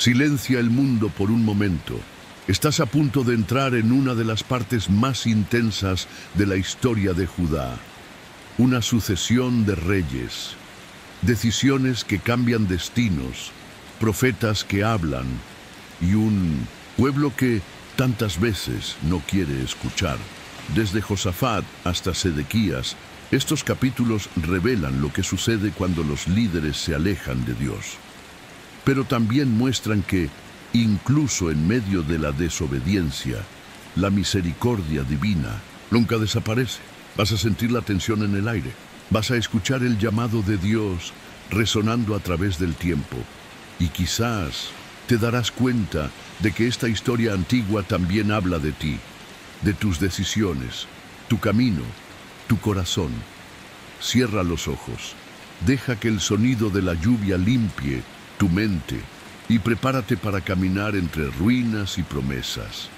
Silencia el mundo por un momento. Estás a punto de entrar en una de las partes más intensas de la historia de Judá. Una sucesión de reyes, decisiones que cambian destinos, profetas que hablan y un pueblo que tantas veces no quiere escuchar. Desde Josafat hasta Sedequías, estos capítulos revelan lo que sucede cuando los líderes se alejan de Dios. Pero también muestran que, incluso en medio de la desobediencia, la misericordia divina nunca desaparece. Vas a sentir la tensión en el aire. Vas a escuchar el llamado de Dios resonando a través del tiempo. Y quizás te darás cuenta de que esta historia antigua también habla de ti, de tus decisiones, tu camino, tu corazón. Cierra los ojos. Deja que el sonido de la lluvia limpie tu mente y prepárate para caminar entre ruinas y promesas.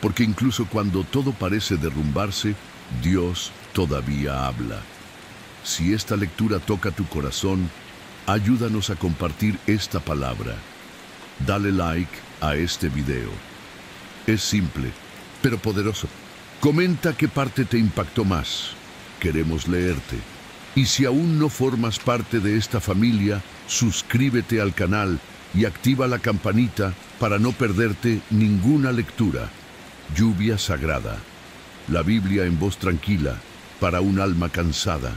Porque incluso cuando todo parece derrumbarse, Dios todavía habla. Si esta lectura toca tu corazón, ayúdanos a compartir esta palabra. Dale like a este video. Es simple, pero poderoso. Comenta qué parte te impactó más. Queremos leerte. Y si aún no formas parte de esta familia, suscríbete al canal y activa la campanita para no perderte ninguna lectura. Lluvia sagrada. La Biblia en voz tranquila para un alma cansada.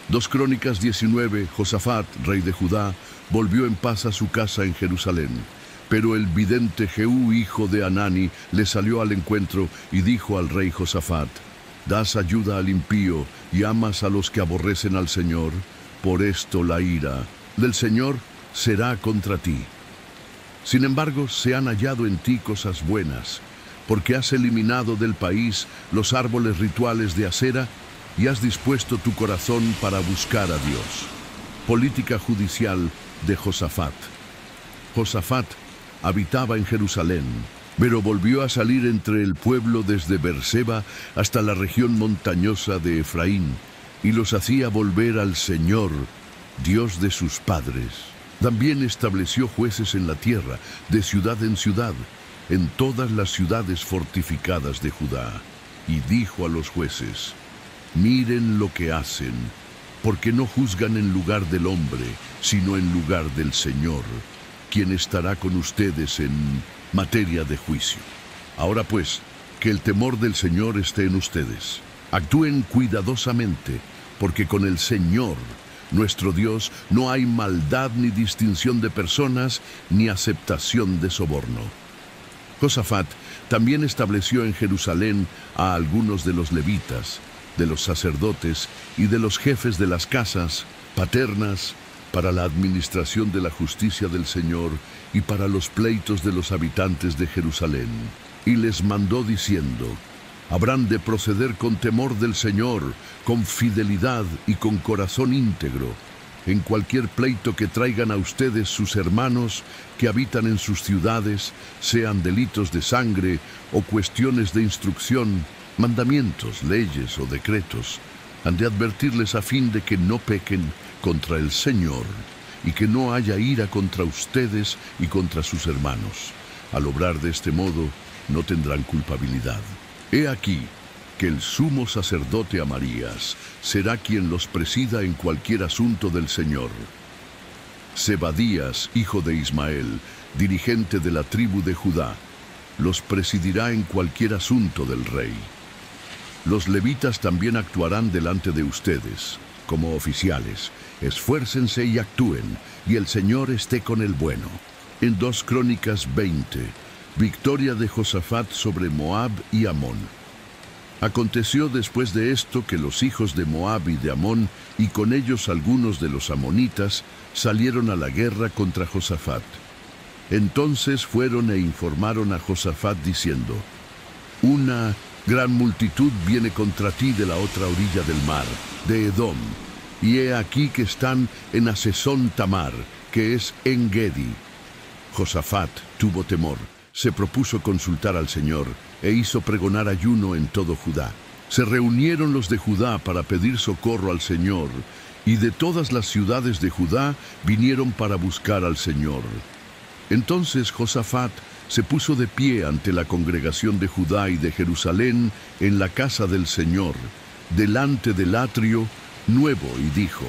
Dos Crónicas 19, Josafat, rey de Judá, volvió en paz a su casa en Jerusalén. Pero el vidente Jehú, hijo de Hanani, le salió al encuentro y dijo al rey Josafat: «Das ayuda al impío y amas a los que aborrecen al Señor. Por esto la ira del Señor será contra ti. Sin embargo, se han hallado en ti cosas buenas, porque has eliminado del país los árboles rituales de Acera y has dispuesto tu corazón para buscar a Dios». Política judicial de Josafat. Josafat habitaba en Jerusalén, pero volvió a salir entre el pueblo desde Beerseba hasta la región montañosa de Efraín, y los hacía volver al Señor, Dios de sus padres. También estableció jueces en la tierra, de ciudad en ciudad, en todas las ciudades fortificadas de Judá. Y dijo a los jueces: «Miren lo que hacen, porque no juzgan en lugar del hombre, sino en lugar del Señor, quien estará con ustedes en materia de juicio. Ahora pues, que el temor del Señor esté en ustedes. Actúen cuidadosamente, porque con el Señor, nuestro Dios, no hay maldad ni distinción de personas, ni aceptación de soborno». Josafat también estableció en Jerusalén a algunos de los levitas, de los sacerdotes y de los jefes de las casas paternas para la administración de la justicia del Señor y para los pleitos de los habitantes de Jerusalén. Y les mandó diciendo: «Habrán de proceder con temor del Señor, con fidelidad y con corazón íntegro, en cualquier pleito que traigan a ustedes sus hermanos que habitan en sus ciudades, sean delitos de sangre o cuestiones de instrucción, mandamientos, leyes o decretos. Han de advertirles a fin de que no pequen contra el Señor y que no haya ira contra ustedes y contra sus hermanos. Al obrar de este modo, no tendrán culpabilidad. He aquí que el sumo sacerdote Amarías será quien los presida en cualquier asunto del Señor. Zebadías, hijo de Ismael, dirigente de la tribu de Judá, los presidirá en cualquier asunto del rey. Los levitas también actuarán delante de ustedes, como oficiales. Esfuércense y actúen, y el Señor esté con el bueno». En 2 Crónicas 20, victoria de Josafat sobre Moab y Amón. Aconteció después de esto que los hijos de Moab y de Amón, y con ellos algunos de los amonitas, salieron a la guerra contra Josafat. Entonces fueron e informaron a Josafat diciendo: «Una gran multitud viene contra ti de la otra orilla del mar, de Edom, y he aquí que están en Hasezón Tamar, que es En-Gedi». Josafat tuvo temor, se propuso consultar al Señor, e hizo pregonar ayuno en todo Judá. Se reunieron los de Judá para pedir socorro al Señor, y de todas las ciudades de Judá vinieron para buscar al Señor. Entonces Josafat se puso de pie ante la congregación de Judá y de Jerusalén en la casa del Señor, delante del atrio nuevo, y dijo: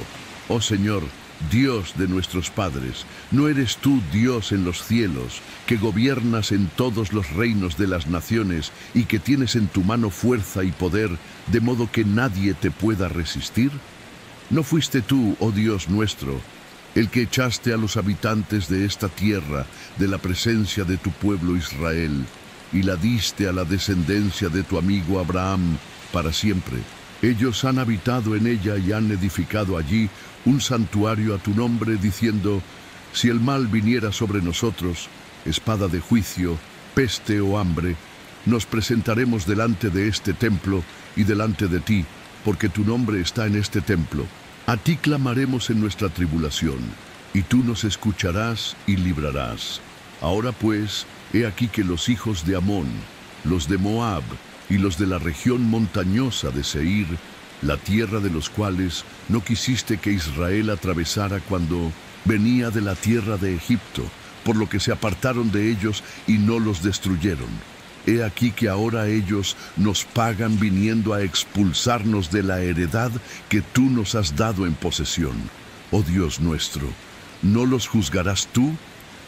«Oh Señor, Dios de nuestros padres, ¿no eres tú Dios en los cielos, que gobiernas en todos los reinos de las naciones y que tienes en tu mano fuerza y poder, de modo que nadie te pueda resistir? ¿No fuiste tú, oh Dios nuestro, el que echaste a los habitantes de esta tierra de la presencia de tu pueblo Israel, y la diste a la descendencia de tu amigo Abraham para siempre? Ellos han habitado en ella y han edificado allí un santuario a tu nombre, diciendo: si el mal viniera sobre nosotros, espada de juicio, peste o hambre, nos presentaremos delante de este templo y delante de ti, porque tu nombre está en este templo. A ti clamaremos en nuestra tribulación, y tú nos escucharás y librarás. Ahora pues, he aquí que los hijos de Amón, los de Moab y los de la región montañosa de Seir, la tierra de los cuales no quisiste que Israel atravesara cuando venía de la tierra de Egipto, por lo que se apartaron de ellos y no los destruyeron. He aquí que ahora ellos nos pagan viniendo a expulsarnos de la heredad que tú nos has dado en posesión. Oh Dios nuestro, ¿no los juzgarás tú?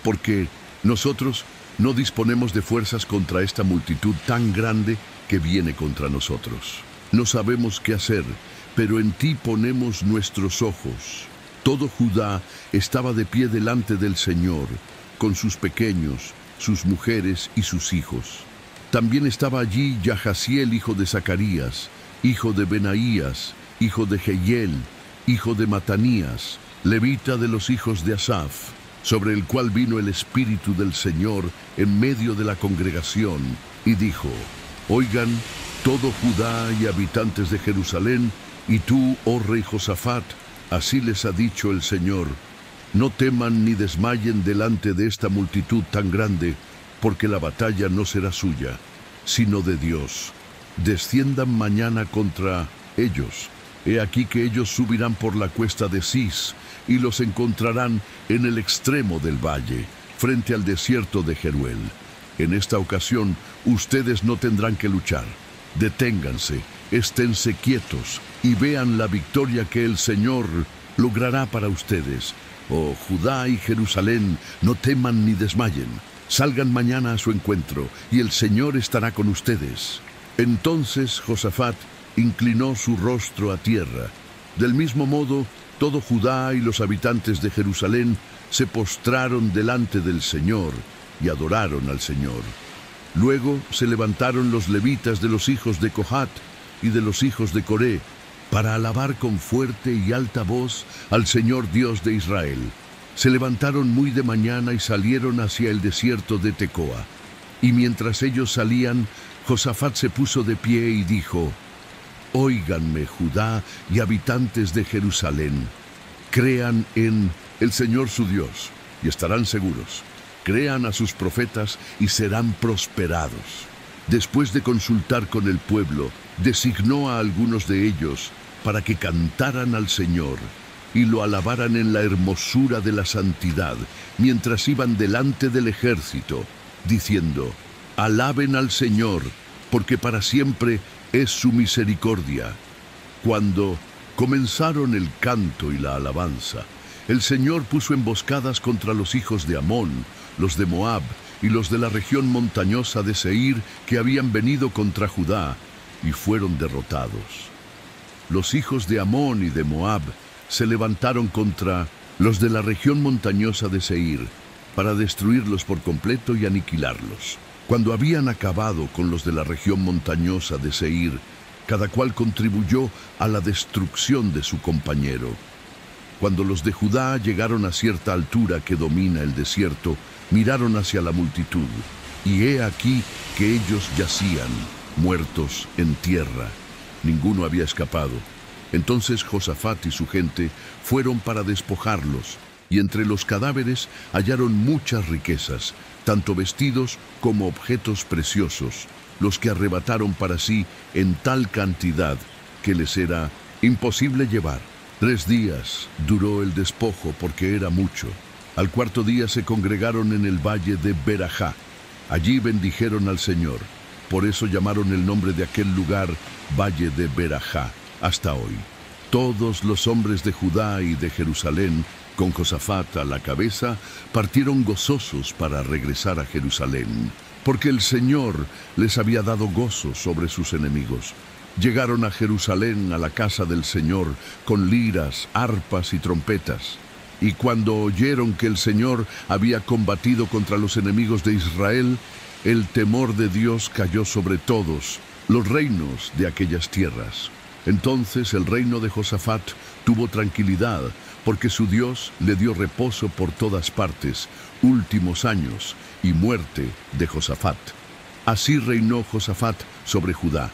Porque nosotros no disponemos de fuerzas contra esta multitud tan grande que viene contra nosotros. No sabemos qué hacer, pero en ti ponemos nuestros ojos». Todo Judá estaba de pie delante del Señor, con sus pequeños, sus mujeres y sus hijos. También estaba allí Yahaziel, hijo de Zacarías, hijo de Benaías, hijo de Jehiel, hijo de Matanías, levita de los hijos de Asaf, sobre el cual vino el Espíritu del Señor en medio de la congregación, y dijo: «Oigan, todo Judá y habitantes de Jerusalén, y tú, oh rey Josafat, así les ha dicho el Señor: no teman ni desmayen delante de esta multitud tan grande, porque la batalla no será suya, sino de Dios. Desciendan mañana contra ellos. He aquí que ellos subirán por la cuesta de Cis, y los encontrarán en el extremo del valle, frente al desierto de Jeruel. En esta ocasión, ustedes no tendrán que luchar. Deténganse, esténse quietos, y vean la victoria que el Señor logrará para ustedes. Oh Judá y Jerusalén, no teman ni desmayen. Salgan mañana a su encuentro, y el Señor estará con ustedes». Entonces Josafat inclinó su rostro a tierra. Del mismo modo, todo Judá y los habitantes de Jerusalén se postraron delante del Señor y adoraron al Señor. Luego se levantaron los levitas de los hijos de Cohat y de los hijos de Coré para alabar con fuerte y alta voz al Señor Dios de Israel. Se levantaron muy de mañana y salieron hacia el desierto de Tecoa. Y mientras ellos salían, Josafat se puso de pie y dijo: «Óiganme, Judá y habitantes de Jerusalén. Crean en el Señor su Dios y estarán seguros. Crean a sus profetas y serán prosperados». Después de consultar con el pueblo, designó a algunos de ellos para que cantaran al Señor y lo alabaran en la hermosura de la santidad, mientras iban delante del ejército, diciendo: «Alaben al Señor, porque para siempre es su misericordia». Cuando comenzaron el canto y la alabanza, el Señor puso emboscadas contra los hijos de Amón, los de Moab y los de la región montañosa de Seir, que habían venido contra Judá, y fueron derrotados. Los hijos de Amón y de Moab se levantaron contra los de la región montañosa de Seir, para destruirlos por completo y aniquilarlos. Cuando habían acabado con los de la región montañosa de Seir, cada cual contribuyó a la destrucción de su compañero. Cuando los de Judá llegaron a cierta altura que domina el desierto, miraron hacia la multitud, y he aquí que ellos yacían, muertos en tierra. Ninguno había escapado. Entonces Josafat y su gente fueron para despojarlos, y entre los cadáveres hallaron muchas riquezas, tanto vestidos como objetos preciosos, los que arrebataron para sí en tal cantidad que les era imposible llevar. 3 días duró el despojo porque era mucho. Al 4.º día se congregaron en el valle de Berajá. Allí bendijeron al Señor. Por eso llamaron el nombre de aquel lugar Valle de Berajá hasta hoy. Todos los hombres de Judá y de Jerusalén, con Josafat a la cabeza, partieron gozosos para regresar a Jerusalén, porque el Señor les había dado gozo sobre sus enemigos. Llegaron a Jerusalén, a la casa del Señor, con liras, arpas y trompetas. Y cuando oyeron que el Señor había combatido contra los enemigos de Israel, el temor de Dios cayó sobre todos los reinos de aquellas tierras. Entonces el reino de Josafat tuvo tranquilidad, porque su Dios le dio reposo por todas partes, últimos años y muerte de Josafat. Así reinó Josafat sobre Judá.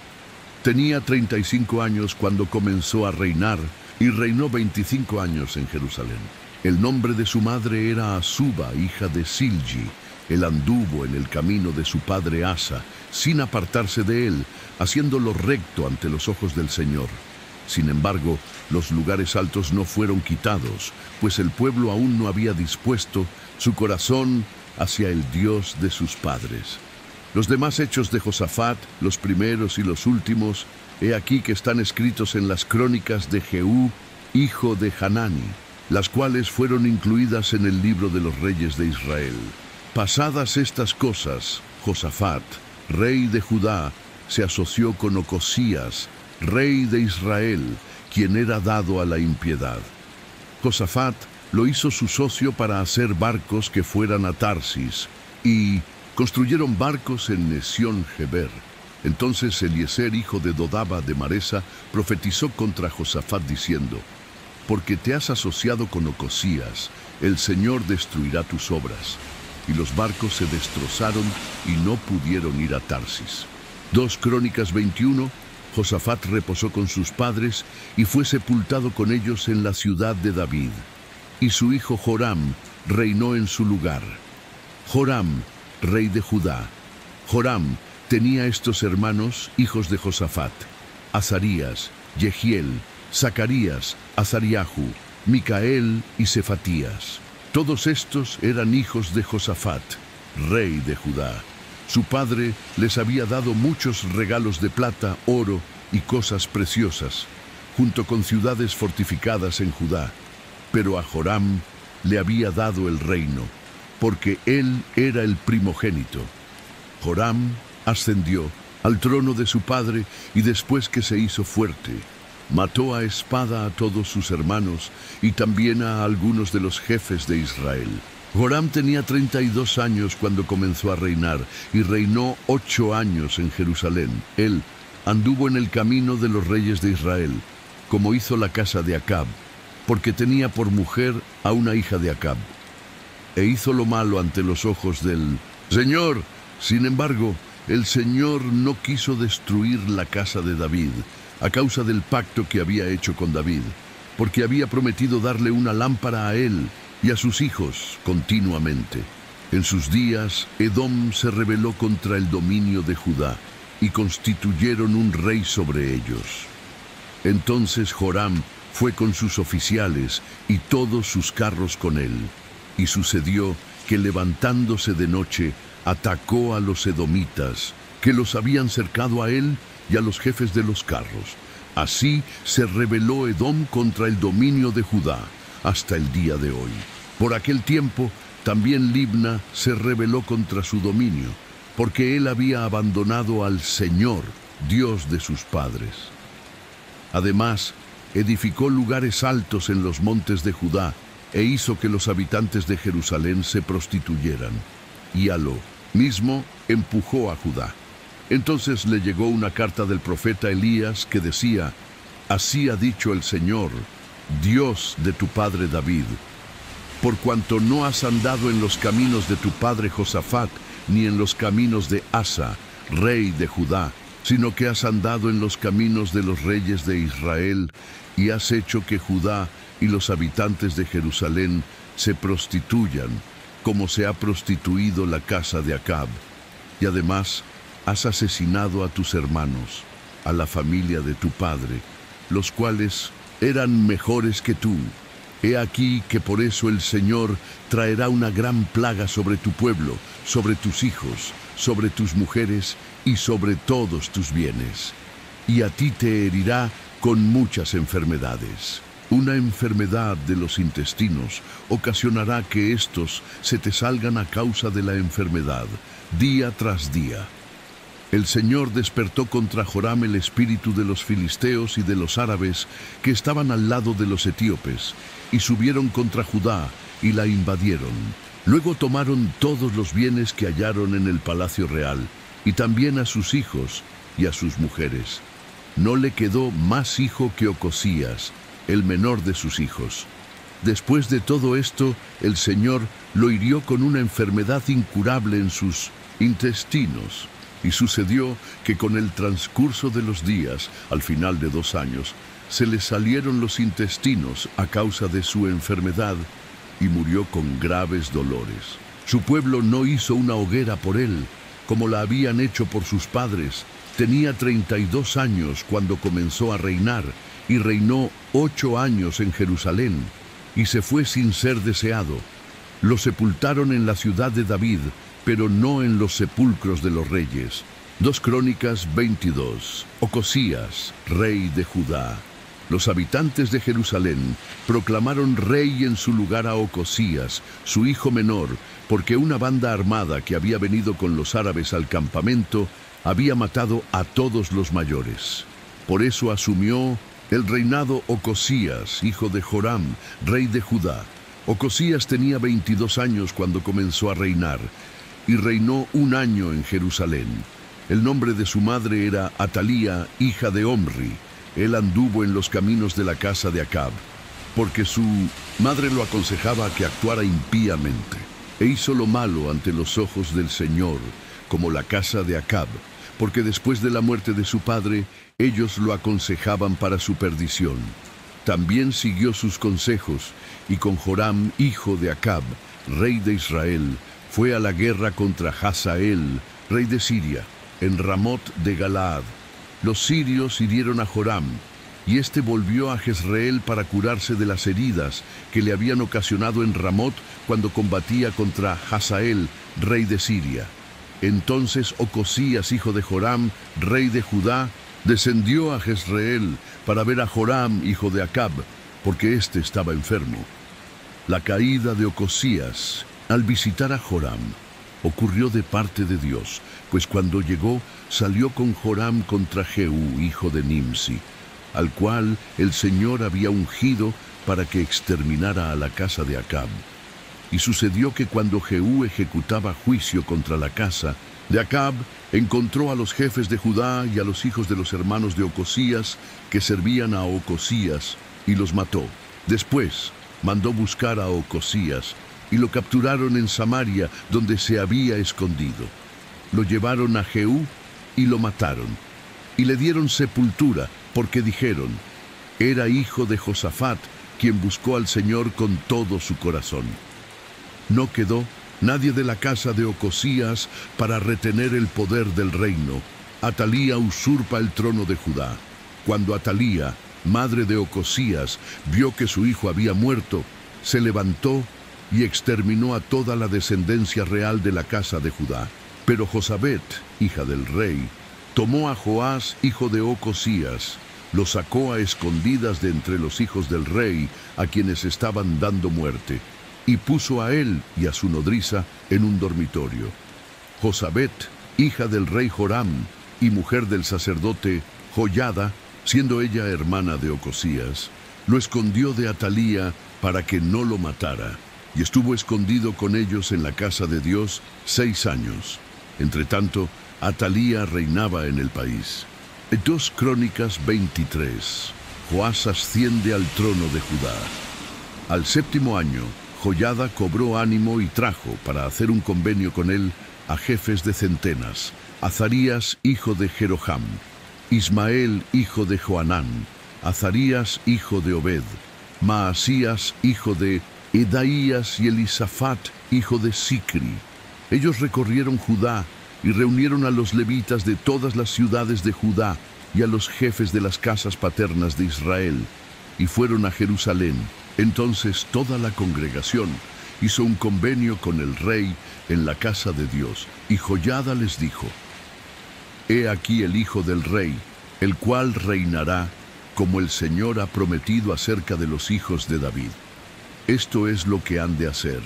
Tenía 35 años cuando comenzó a reinar y reinó 25 años en Jerusalén. El nombre de su madre era Azuba, hija de Silgi. Él anduvo en el camino de su padre Asa, sin apartarse de él, haciéndolo recto ante los ojos del Señor. Sin embargo, los lugares altos no fueron quitados, pues el pueblo aún no había dispuesto su corazón hacia el Dios de sus padres. Los demás hechos de Josafat, los primeros y los últimos, he aquí que están escritos en las crónicas de Jehú, hijo de Hanani, las cuales fueron incluidas en el libro de los reyes de Israel. Pasadas estas cosas, Josafat, rey de Judá, se asoció con Ocosías, rey de Israel, quien era dado a la impiedad. Josafat lo hizo su socio para hacer barcos que fueran a Tarsis, y construyeron barcos en Esión-Geber. Entonces Eliezer, hijo de Dodaba de Maresa, profetizó contra Josafat diciendo: porque te has asociado con Ocosías, el Señor destruirá tus obras. Y los barcos se destrozaron y no pudieron ir a Tarsis. 2 Crónicas 21, Josafat reposó con sus padres y fue sepultado con ellos en la ciudad de David. Y su hijo Joram reinó en su lugar. Joram, rey de Judá. Joram tenía estos hermanos, hijos de Josafat: Azarías, Jehiel, Zacarías, Azariahu, Micael y Cefatías. Todos estos eran hijos de Josafat, rey de Judá. Su padre les había dado muchos regalos de plata, oro y cosas preciosas, junto con ciudades fortificadas en Judá. Pero a Joram le había dado el reino, porque él era el primogénito. Joram ascendió al trono de su padre y después que se hizo fuerte, mató a espada a todos sus hermanos y también a algunos de los jefes de Israel. Joram tenía 32 años cuando comenzó a reinar y reinó 8 años en Jerusalén. Él anduvo en el camino de los reyes de Israel, como hizo la casa de Acab, porque tenía por mujer a una hija de Acab, e hizo lo malo ante los ojos del Señor. Sin embargo, el Señor no quiso destruir la casa de David, a causa del pacto que había hecho con David, porque había prometido darle una lámpara a él y a sus hijos continuamente. En sus días, Edom se rebeló contra el dominio de Judá y constituyeron un rey sobre ellos. Entonces Joram fue con sus oficiales y todos sus carros con él, y sucedió que levantándose de noche, atacó a los edomitas, que los habían cercado a él y a los jefes de los carros. Así se rebeló Edom contra el dominio de Judá hasta el día de hoy. Por aquel tiempo también Libna se rebeló contra su dominio, porque él había abandonado al Señor, Dios de sus padres. Además, edificó lugares altos en los montes de Judá e hizo que los habitantes de Jerusalén se prostituyeran, y a lo mismo empujó a Judá. Entonces le llegó una carta del profeta Elías que decía: así ha dicho el Señor, Dios de tu padre David, por cuanto no has andado en los caminos de tu padre Josafat, ni en los caminos de Asa, rey de Judá, sino que has andado en los caminos de los reyes de Israel, y has hecho que Judá y los habitantes de Jerusalén se prostituyan, como se ha prostituido la casa de Acab. Y además, has asesinado a tus hermanos, a la familia de tu padre, los cuales eran mejores que tú. He aquí que por eso el Señor traerá una gran plaga sobre tu pueblo, sobre tus hijos, sobre tus mujeres y sobre todos tus bienes. Y a ti te herirá con muchas enfermedades. Una enfermedad de los intestinos ocasionará que estos se te salgan a causa de la enfermedad, día tras día. El Señor despertó contra Joram el espíritu de los filisteos y de los árabes que estaban al lado de los etíopes, y subieron contra Judá y la invadieron. Luego tomaron todos los bienes que hallaron en el palacio real, y también a sus hijos y a sus mujeres. No le quedó más hijo que Ocosías, el menor de sus hijos. Después de todo esto, el Señor lo hirió con una enfermedad incurable en sus intestinos. Y sucedió que con el transcurso de los días, al final de 2 años, se le salieron los intestinos a causa de su enfermedad y murió con graves dolores. Su pueblo no hizo una hoguera por él, como la habían hecho por sus padres. Tenía 32 años cuando comenzó a reinar y reinó 8 años en Jerusalén y se fue sin ser deseado. Lo sepultaron en la ciudad de David, pero no en los sepulcros de los reyes. 2 Crónicas 22. Ocosías, rey de Judá. Los habitantes de Jerusalén proclamaron rey en su lugar a Ocosías, su hijo menor, porque una banda armada que había venido con los árabes al campamento había matado a todos los mayores. Por eso asumió el reinado Ocosías, hijo de Joram, rey de Judá. Ocosías tenía 22 años cuando comenzó a reinar, y reinó 1 año en Jerusalén. El nombre de su madre era Atalía, hija de Omri. Él anduvo en los caminos de la casa de Acab, porque su madre lo aconsejaba que actuara impíamente, e hizo lo malo ante los ojos del Señor, como la casa de Acab, porque después de la muerte de su padre, ellos lo aconsejaban para su perdición. También siguió sus consejos, y con Joram, hijo de Acab, rey de Israel, fue a la guerra contra Hazael, rey de Siria, en Ramot de Galaad. Los sirios hirieron a Joram, y éste volvió a Jezreel para curarse de las heridas que le habían ocasionado en Ramot cuando combatía contra Hazael, rey de Siria. Entonces Ocosías, hijo de Joram, rey de Judá, descendió a Jezreel para ver a Joram, hijo de Acab, porque éste estaba enfermo. La caída de Ocosías al visitar a Joram ocurrió de parte de Dios, pues cuando llegó salió con Joram contra Jehú, hijo de Nimsi, al cual el Señor había ungido para que exterminara a la casa de Acab. Y sucedió que cuando Jehú ejecutaba juicio contra la casa de Acab, encontró a los jefes de Judá y a los hijos de los hermanos de Ocosías que servían a Ocosías y los mató. Después mandó buscar a Ocosías y lo capturaron en Samaria, donde se había escondido. Lo llevaron a Jehú y lo mataron, y le dieron sepultura, porque dijeron: era hijo de Josafat, quien buscó al Señor con todo su corazón. No quedó nadie de la casa de Ocosías para retener el poder del reino. Atalía usurpa el trono de Judá. Cuando Atalía, madre de Ocosías, vio que su hijo había muerto, se levantó y exterminó a toda la descendencia real de la casa de Judá. Pero Josabet, hija del rey, tomó a Joás, hijo de Ocosías, lo sacó a escondidas de entre los hijos del rey, a quienes estaban dando muerte, y puso a él y a su nodriza en un dormitorio. Josabet, hija del rey Joram, y mujer del sacerdote Joyada, siendo ella hermana de Ocosías, lo escondió de Atalía para que no lo matara, y estuvo escondido con ellos en la casa de Dios 6 años. Entretanto, Atalía reinaba en el país. 2 Crónicas 23. Joás asciende al trono de Judá. Al 7º año, Joyada cobró ánimo y trajo para hacer un convenio con él a jefes de centenas: Azarías, hijo de Jeroham; Ismael, hijo de Joanán; Azarías, hijo de Obed; Maasías, hijo de Edaías; y Elisafat, hijo de Sicri. Ellos recorrieron Judá y reunieron a los levitas de todas las ciudades de Judá y a los jefes de las casas paternas de Israel, y fueron a Jerusalén. Entonces toda la congregación hizo un convenio con el rey en la casa de Dios, y Joiada les dijo: He aquí el hijo del rey, el cual reinará como el Señor ha prometido acerca de los hijos de David. Esto es lo que han de hacer.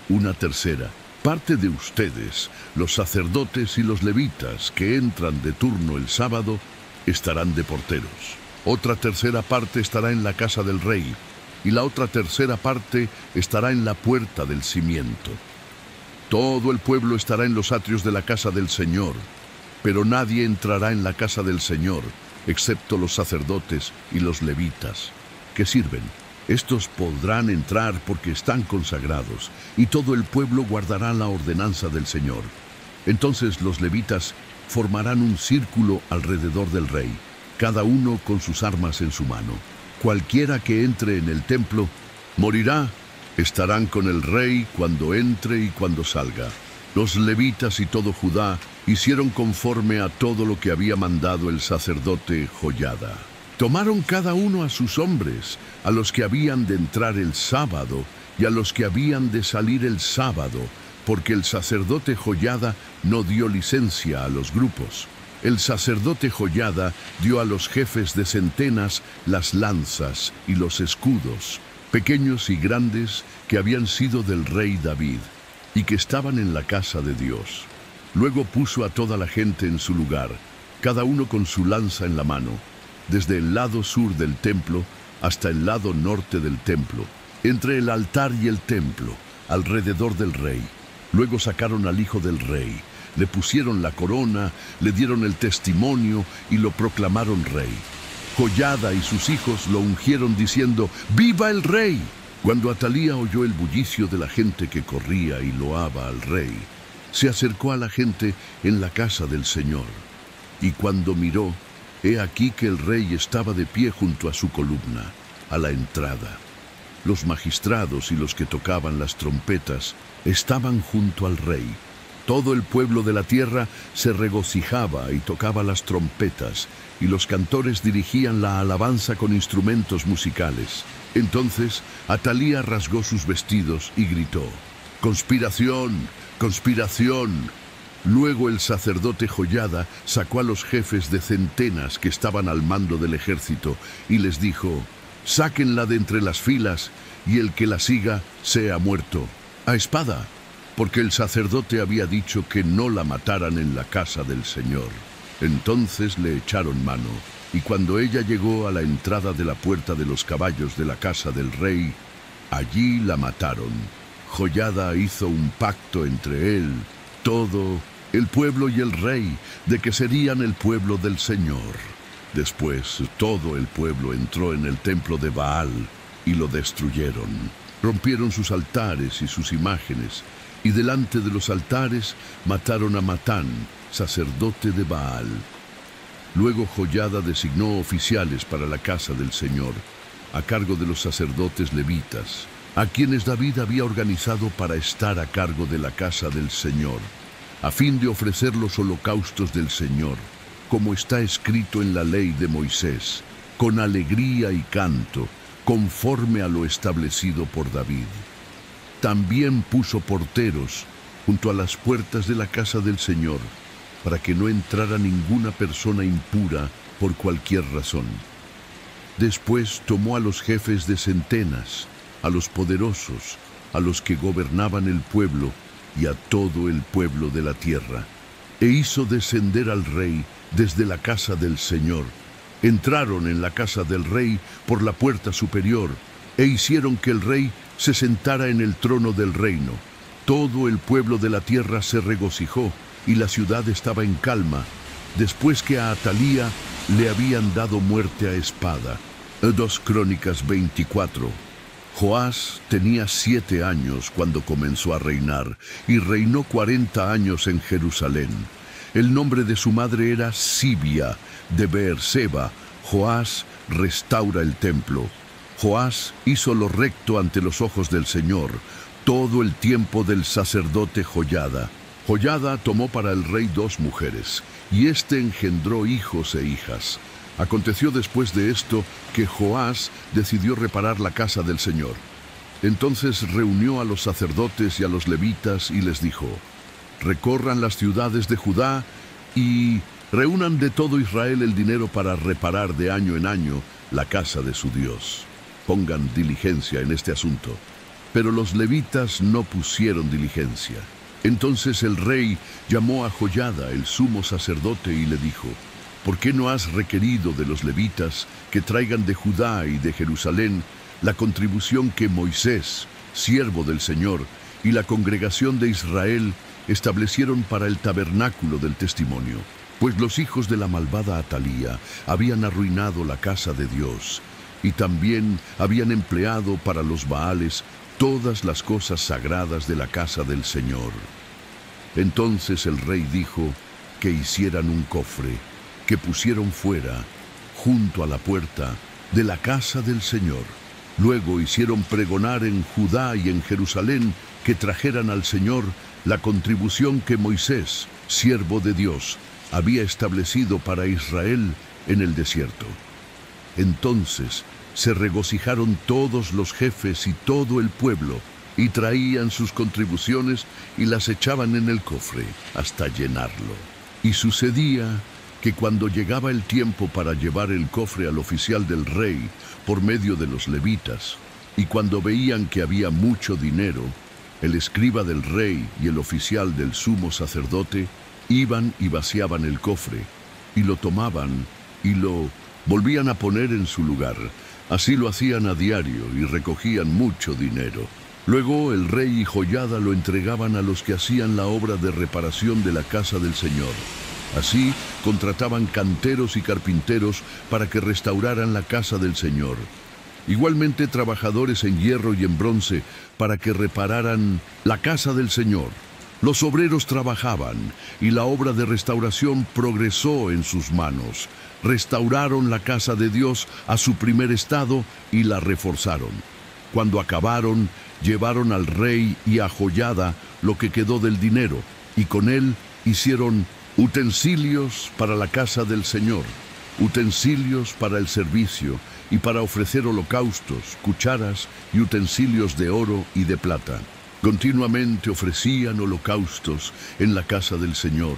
Una tercera parte de ustedes, los sacerdotes y los levitas que entran de turno el sábado, estarán de porteros. Otra tercera parte estará en la casa del rey, y la otra tercera parte estará en la puerta del cimiento. Todo el pueblo estará en los atrios de la casa del Señor, pero nadie entrará en la casa del Señor, excepto los sacerdotes y los levitas, que sirven. Estos podrán entrar porque están consagrados, y todo el pueblo guardará la ordenanza del Señor. Entonces los levitas formarán un círculo alrededor del rey, cada uno con sus armas en su mano. Cualquiera que entre en el templo morirá. Estarán con el rey cuando entre y cuando salga. Los levitas y todo Judá hicieron conforme a todo lo que había mandado el sacerdote Joiada. Tomaron cada uno a sus hombres, a los que habían de entrar el sábado y a los que habían de salir el sábado, porque el sacerdote Joiada no dio licencia a los grupos. El sacerdote Joiada dio a los jefes de centenas las lanzas y los escudos, pequeños y grandes, que habían sido del rey David y que estaban en la casa de Dios. Luego puso a toda la gente en su lugar, cada uno con su lanza en la mano, desde el lado sur del templo hasta el lado norte del templo, entre el altar y el templo, alrededor del rey. Luego sacaron al hijo del rey, le pusieron la corona, le dieron el testimonio y lo proclamaron rey. Joiada y sus hijos lo ungieron diciendo: ¡Viva el rey! Cuando Atalía oyó el bullicio de la gente que corría y loaba al rey, se acercó a la gente en la casa del Señor. Y cuando miró, he aquí que el rey estaba de pie junto a su columna, a la entrada. Los magistrados y los que tocaban las trompetas estaban junto al rey. Todo el pueblo de la tierra se regocijaba y tocaba las trompetas, y los cantores dirigían la alabanza con instrumentos musicales. Entonces Atalía rasgó sus vestidos y gritó: ¡Conspiración! ¡Conspiración! Luego el sacerdote Joiada sacó a los jefes de centenas que estaban al mando del ejército y les dijo: sáquenla de entre las filas, y el que la siga sea muerto, a espada, porque el sacerdote había dicho que no la mataran en la casa del Señor. Entonces le echaron mano, y cuando ella llegó a la entrada de la puerta de los caballos de la casa del rey, allí la mataron. Joiada hizo un pacto entre él, todo el pueblo y el rey, de que serían el pueblo del Señor. Después todo el pueblo entró en el templo de Baal y lo destruyeron. Rompieron sus altares y sus imágenes, y delante de los altares mataron a Matán, sacerdote de Baal. Luego Joiada designó oficiales para la casa del Señor, a cargo de los sacerdotes levitas, a quienes David había organizado para estar a cargo de la casa del Señor, a fin de ofrecer los holocaustos del Señor, como está escrito en la ley de Moisés, con alegría y canto, conforme a lo establecido por David. También puso porteros junto a las puertas de la casa del Señor, para que no entrara ninguna persona impura por cualquier razón. Después tomó a los jefes de centenas, a los poderosos, a los que gobernaban el pueblo y a todo el pueblo de la tierra, e hizo descender al rey desde la casa del Señor. Entraron en la casa del rey por la puerta superior, e hicieron que el rey se sentara en el trono del reino. Todo el pueblo de la tierra se regocijó, y la ciudad estaba en calma, después que a Atalía le habían dado muerte a espada. 2 Crónicas 24. Joás tenía 7 años cuando comenzó a reinar, y reinó 40 años en Jerusalén. El nombre de su madre era Sibia, de Beerseba. Joás restaura el templo. Joás hizo lo recto ante los ojos del Señor todo el tiempo del sacerdote Joiada. Joiada tomó para el rey 2 mujeres, y éste engendró hijos e hijas. Aconteció después de esto que Joás decidió reparar la casa del Señor. Entonces reunió a los sacerdotes y a los levitas y les dijo: recorran las ciudades de Judá y reúnan de todo Israel el dinero para reparar de año en año la casa de su Dios. Pongan diligencia en este asunto. Pero los levitas no pusieron diligencia. Entonces el rey llamó a Joiada, el sumo sacerdote, y le dijo: ¿por qué no has requerido de los levitas que traigan de Judá y de Jerusalén la contribución que Moisés, siervo del Señor, y la congregación de Israel establecieron para el tabernáculo del testimonio? Pues los hijos de la malvada Atalía habían arruinado la casa de Dios, y también habían empleado para los Baales todas las cosas sagradas de la casa del Señor. Entonces el rey dijo que hicieran un cofre, que pusieron fuera, junto a la puerta de la casa del Señor. Luego hicieron pregonar en Judá y en Jerusalén que trajeran al Señor la contribución que Moisés, siervo de Dios, había establecido para Israel en el desierto. Entonces se regocijaron todos los jefes y todo el pueblo, y traían sus contribuciones y las echaban en el cofre hasta llenarlo. Y sucedía que cuando llegaba el tiempo para llevar el cofre al oficial del rey por medio de los levitas, y cuando veían que había mucho dinero, el escriba del rey y el oficial del sumo sacerdote iban y vaciaban el cofre, y lo tomaban y lo volvían a poner en su lugar. Así lo hacían a diario y recogían mucho dinero. Luego el rey y Joiada lo entregaban a los que hacían la obra de reparación de la casa del Señor. Así contrataban canteros y carpinteros para que restauraran la casa del Señor. Igualmente trabajadores en hierro y en bronce para que repararan la casa del Señor. Los obreros trabajaban y la obra de restauración progresó en sus manos. Restauraron la casa de Dios a su primer estado y la reforzaron. Cuando acabaron, llevaron al rey y a Joiada lo que quedó del dinero, y con él hicieron utensilios para la casa del Señor, utensilios para el servicio y para ofrecer holocaustos, cucharas y utensilios de oro y de plata. Continuamente ofrecían holocaustos en la casa del Señor,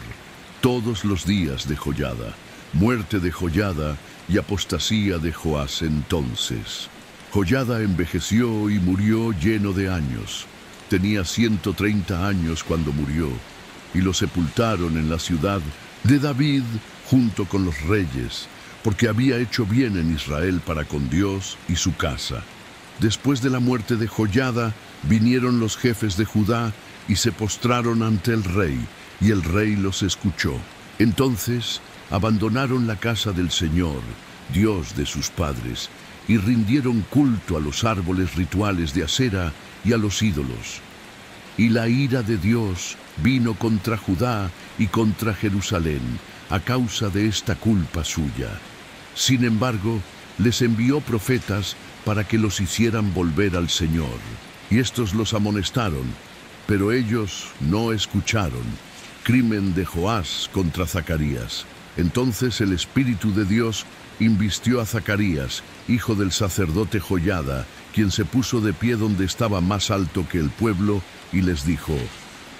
todos los días de Joiada, muerte de Joiada y apostasía de Joás entonces. Joiada envejeció y murió lleno de años. Tenía 130 años cuando murió, y lo sepultaron en la ciudad de David junto con los reyes, porque había hecho bien en Israel para con Dios y su casa. Después de la muerte de Joiada, vinieron los jefes de Judá y se postraron ante el rey, y el rey los escuchó. Entonces abandonaron la casa del Señor, Dios de sus padres, y rindieron culto a los árboles rituales de Asera y a los ídolos. Y la ira de Dios vino contra Judá y contra Jerusalén a causa de esta culpa suya. Sin embargo, les envió profetas para que los hicieran volver al Señor, y estos los amonestaron, pero ellos no escucharon. Crimen de Joás contra Zacarías. Entonces el Espíritu de Dios invistió a Zacarías, hijo del sacerdote Joiada, quien se puso de pie donde estaba más alto que el pueblo, y les dijo: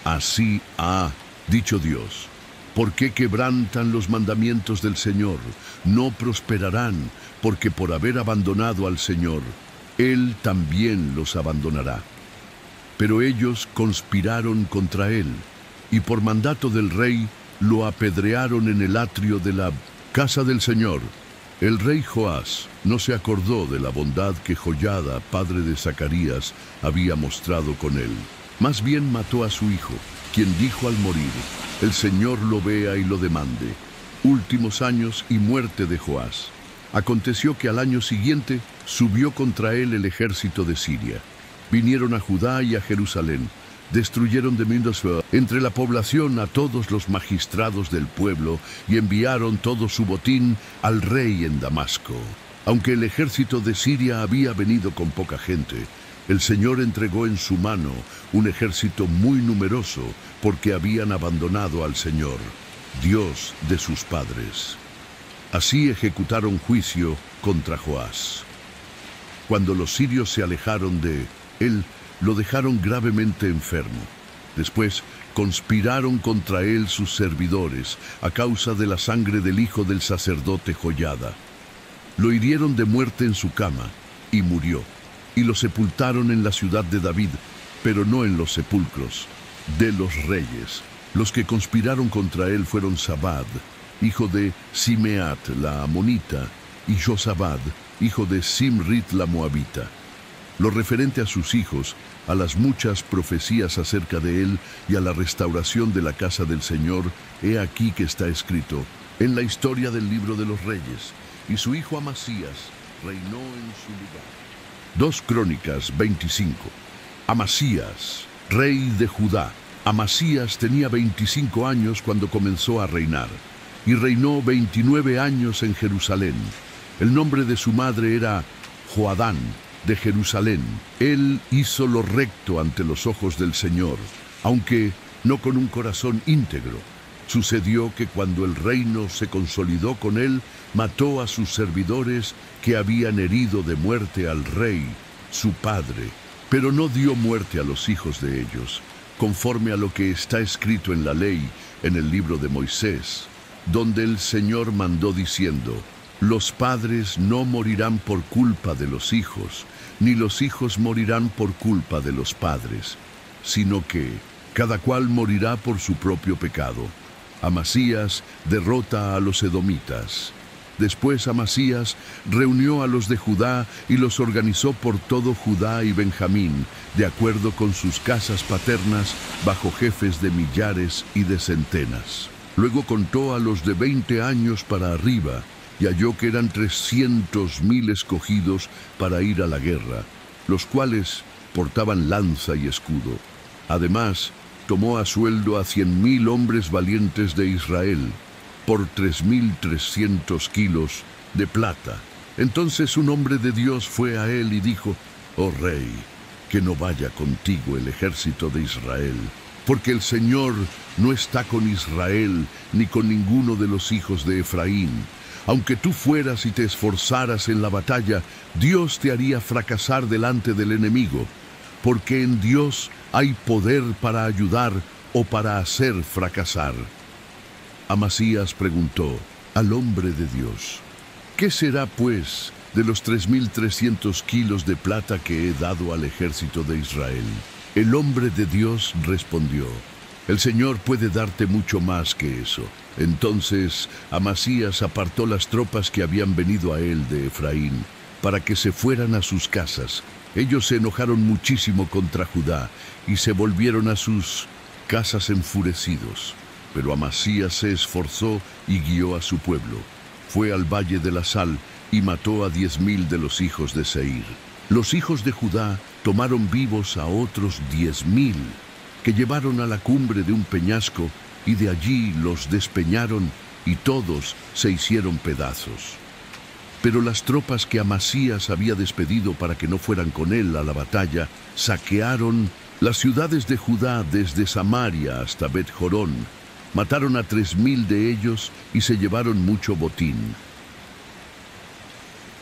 así ha dicho Dios, ¿por qué quebrantan los mandamientos del Señor? No prosperarán, porque por haber abandonado al Señor, Él también los abandonará. Pero ellos conspiraron contra Él, y por mandato del rey lo apedrearon en el atrio de la casa del Señor. El rey Joás no se acordó de la bondad que Joiada, padre de Zacarías, había mostrado con él. Más bien mató a su hijo, quien dijo al morir: el Señor lo vea y lo demande. Últimos años y muerte de Joás. Aconteció que al año siguiente subió contra él el ejército de Siria. Vinieron a Judá y a Jerusalén. Destruyeron de Mindosfeld entre la población a todos los magistrados del pueblo y enviaron todo su botín al rey en Damasco. Aunque el ejército de Siria había venido con poca gente, El Señor entregó en su mano un ejército muy numeroso porque habían abandonado al Señor, Dios de sus padres. Así ejecutaron juicio contra Joás. Cuando los sirios se alejaron de él, lo dejaron gravemente enfermo. Después conspiraron contra él sus servidores a causa de la sangre del hijo del sacerdote Joiada. Lo hirieron de muerte en su cama y murió, y lo sepultaron en la ciudad de David, pero no en los sepulcros de los reyes. Los que conspiraron contra él fueron Zabad, hijo de Simeat la amonita, y Josabad, hijo de Simrit la moabita. Lo referente a sus hijos, a las muchas profecías acerca de él y a la restauración de la casa del Señor, he aquí que está escrito en la historia del libro de los reyes, y su hijo Amasías reinó en su lugar. 2 Crónicas 25. Amasías, rey de Judá. Amasías tenía 25 años cuando comenzó a reinar, y reinó 29 años en Jerusalén. El nombre de su madre era Joadán, de Jerusalén. Él hizo lo recto ante los ojos del Señor, aunque no con un corazón íntegro. Sucedió que cuando el reino se consolidó con él, mató a sus servidores que habían herido de muerte al rey, su padre, pero no dio muerte a los hijos de ellos, conforme a lo que está escrito en la ley, en el libro de Moisés, donde el Señor mandó diciendo: los padres no morirán por culpa de los hijos, ni los hijos morirán por culpa de los padres, sino que cada cual morirá por su propio pecado. Amasías derrota a los edomitas. Después Amasías reunió a los de Judá y los organizó por todo Judá y Benjamín, de acuerdo con sus casas paternas, bajo jefes de millares y de centenas. Luego contó a los de 20 años para arriba, y halló que eran 300,000 escogidos para ir a la guerra, los cuales portaban lanza y escudo. Además, tomó a sueldo a 100,000 hombres valientes de Israel, por 3,300 kilos de plata. Entonces un hombre de Dios fue a él y dijo: oh rey, que no vaya contigo el ejército de Israel, porque el Señor no está con Israel ni con ninguno de los hijos de Efraín. Aunque tú fueras y te esforzaras en la batalla, Dios te haría fracasar delante del enemigo, porque en Dios hay poder para ayudar o para hacer fracasar. Amasías preguntó al hombre de Dios: ¿qué será, pues, de los 3,300 kilos de plata que he dado al ejército de Israel? El hombre de Dios respondió: el Señor puede darte mucho más que eso. Entonces Amasías apartó las tropas que habían venido a él de Efraín, para que se fueran a sus casas. Ellos se enojaron muchísimo contra Judá, y se volvieron a sus casas enfurecidos. Pero Amasías se esforzó y guió a su pueblo. Fue al valle de la Sal, y mató a 10,000 de los hijos de Seir. Los hijos de Judá tomaron vivos a otros 10,000, que llevaron a la cumbre de un peñasco, y de allí los despeñaron, y todos se hicieron pedazos. Pero las tropas que Amasías había despedido para que no fueran con él a la batalla, saquearon las ciudades de Judá desde Samaria hasta Bet-Jorón, mataron a 3,000 de ellos y se llevaron mucho botín.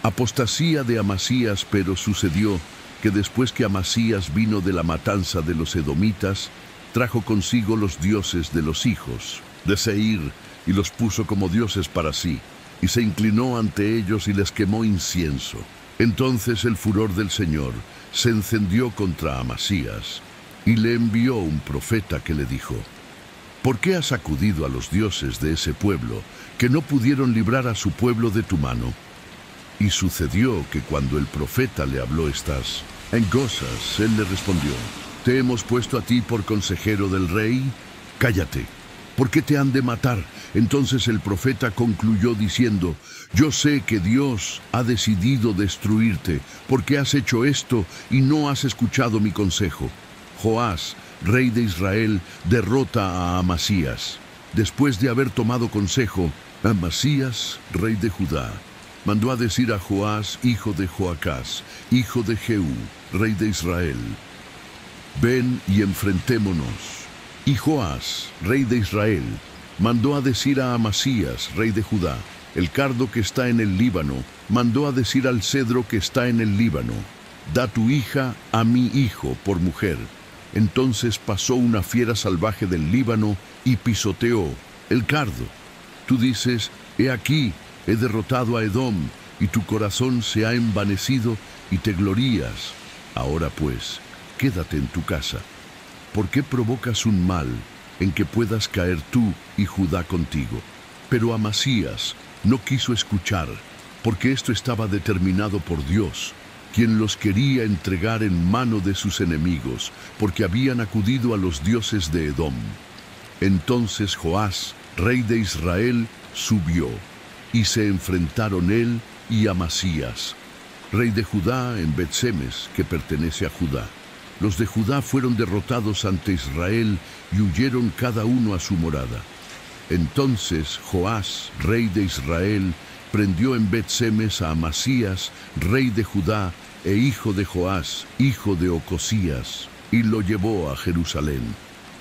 Apostasía de Amasías. Pero sucedió que después que Amasías vino de la matanza de los edomitas, trajo consigo los dioses de los hijos de Seir y los puso como dioses para sí, y se inclinó ante ellos y les quemó incienso. Entonces el furor del Señor se encendió contra Amasías, y le envió un profeta que le dijo: ¿por qué has sacudido a los dioses de ese pueblo, que no pudieron librar a su pueblo de tu mano? Y sucedió que cuando el profeta le habló estas cosas, él le respondió: ¿te hemos puesto a ti por consejero del rey? Cállate, ¿por qué te han de matar? Entonces el profeta concluyó diciendo: yo sé que Dios ha decidido destruirte, porque has hecho esto y no has escuchado mi consejo. Joás, rey de Israel, derrota a Amasías. Después de haber tomado consejo, Amasías, rey de Judá, mandó a decir a Joás, hijo de Joacás, hijo de Jehú, rey de Israel: ven y enfrentémonos. Y Joás, rey de Israel, mandó a decir a Amasías, rey de Judá: el cardo que está en el Líbano, mandó a decir al cedro que está en el Líbano: da tu hija a mi hijo por mujer. Entonces pasó una fiera salvaje del Líbano y pisoteó el cardo. Tú dices: he aquí, he derrotado a Edom, y tu corazón se ha envanecido y te glorías. Ahora pues, quédate en tu casa. ¿Por qué provocas un mal en que puedas caer tú y Judá contigo? Pero Amasías no quiso escuchar, porque esto estaba determinado por Dios, quien los quería entregar en mano de sus enemigos, porque habían acudido a los dioses de Edom. Entonces Joás, rey de Israel, subió, y se enfrentaron él y Amasías, rey de Judá, en Bet-Semes, que pertenece a Judá. Los de Judá fueron derrotados ante Israel y huyeron cada uno a su morada. Entonces Joás, rey de Israel, prendió en Bet-Semes a Amasías, rey de Judá, e hijo de Joás, hijo de Ocosías, y lo llevó a Jerusalén.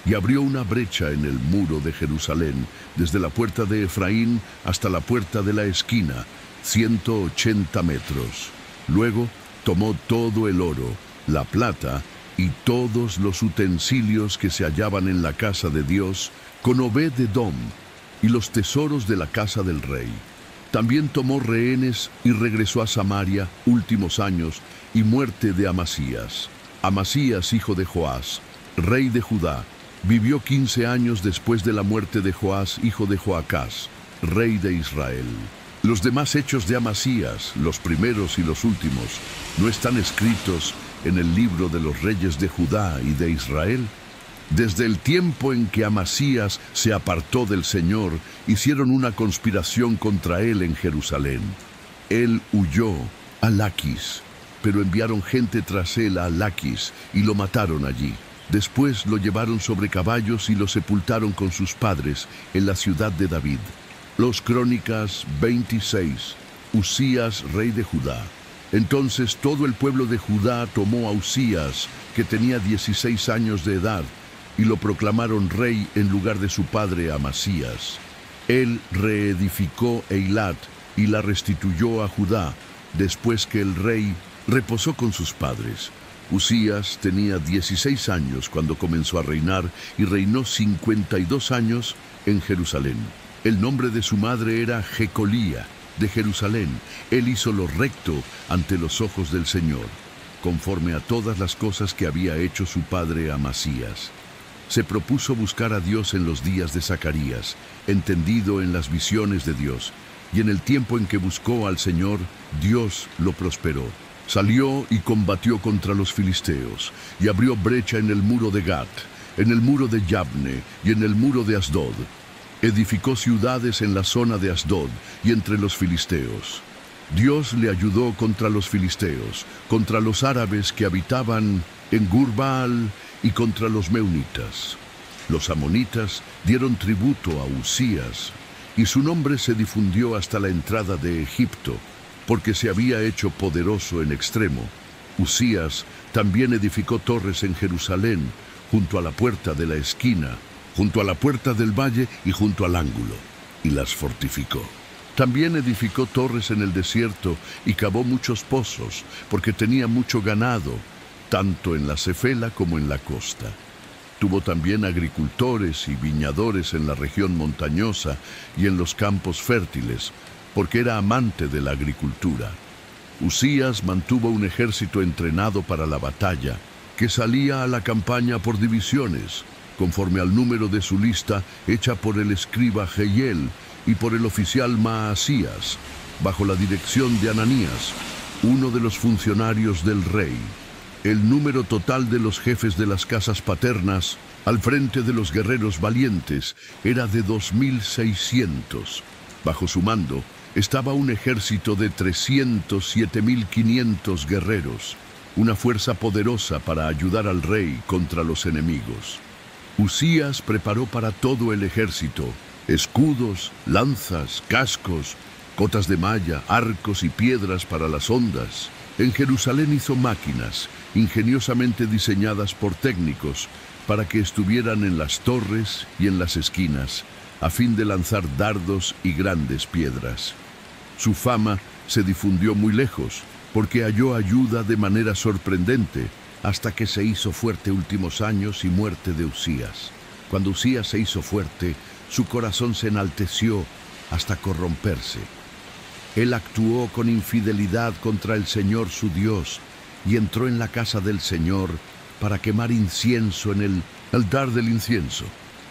Y abrió una brecha en el muro de Jerusalén, desde la puerta de Efraín hasta la puerta de la esquina, 180 metros. Luego tomó todo el oro, la plata y todos los utensilios que se hallaban en la casa de Dios, con Obed-Edom, y los tesoros de la casa del rey. También tomó rehenes y regresó a Samaria, últimos años y muerte de Amasías. Amasías, hijo de Joás, rey de Judá, vivió 15 años después de la muerte de Joás, hijo de Joacás, rey de Israel. Los demás hechos de Amasías, los primeros y los últimos, ¿no están escritos en el libro de los reyes de Judá y de Israel? Desde el tiempo en que Amasías se apartó del Señor, hicieron una conspiración contra él en Jerusalén. Él huyó a Laquis, pero enviaron gente tras él a Laquis y lo mataron allí. Después lo llevaron sobre caballos y lo sepultaron con sus padres en la ciudad de David. Los Crónicas 26. Usías, rey de Judá. Entonces todo el pueblo de Judá tomó a Usías, que tenía 16 años de edad, y lo proclamaron rey en lugar de su padre Amasías. Él reedificó Eilat y la restituyó a Judá, después que el rey reposó con sus padres. Usías tenía 16 años cuando comenzó a reinar y reinó 52 años en Jerusalén. El nombre de su madre era Jecolía, de Jerusalén. Él hizo lo recto ante los ojos del Señor, conforme a todas las cosas que había hecho su padre Amasías. Se propuso buscar a Dios en los días de Zacarías, entendido en las visiones de Dios, y en el tiempo en que buscó al Señor, Dios lo prosperó. Salió y combatió contra los filisteos, y abrió brecha en el muro de Gat, en el muro de Yabne y en el muro de Asdod. Edificó ciudades en la zona de Asdod y entre los filisteos. Dios le ayudó contra los filisteos, contra los árabes que habitaban en Gur-Baal y contra los meunitas. Los amonitas dieron tributo a Usías, y su nombre se difundió hasta la entrada de Egipto, porque se había hecho poderoso en extremo. Usías también edificó torres en Jerusalén, junto a la puerta de la esquina, junto a la puerta del valle y junto al ángulo, y las fortificó. También edificó torres en el desierto y cavó muchos pozos, porque tenía mucho ganado, tanto en la Cefela como en la costa. Tuvo también agricultores y viñadores en la región montañosa y en los campos fértiles, porque era amante de la agricultura. Usías mantuvo un ejército entrenado para la batalla, que salía a la campaña por divisiones, conforme al número de su lista hecha por el escriba Jehiel y por el oficial Maasías, bajo la dirección de Ananías, uno de los funcionarios del rey. El número total de los jefes de las casas paternas, al frente de los guerreros valientes, era de 2.600. Bajo su mando estaba un ejército de 307.500 guerreros, una fuerza poderosa para ayudar al rey contra los enemigos. Usías preparó para todo el ejército escudos, lanzas, cascos cotas de malla, arcos y piedras para las hondas. En Jerusalén hizo máquinas, ingeniosamente diseñadas por técnicos, para que estuvieran en las torres y en las esquinas, a fin de lanzar dardos y grandes piedras. Su fama se difundió muy lejos, porque halló ayuda de manera sorprendente, hasta que se hizo fuerte últimos años y muerte de Usías. Cuando Usías se hizo fuerte, su corazón se enalteció hasta corromperse. Él actuó con infidelidad contra el Señor su Dios y entró en la casa del Señor para quemar incienso en el altar del incienso.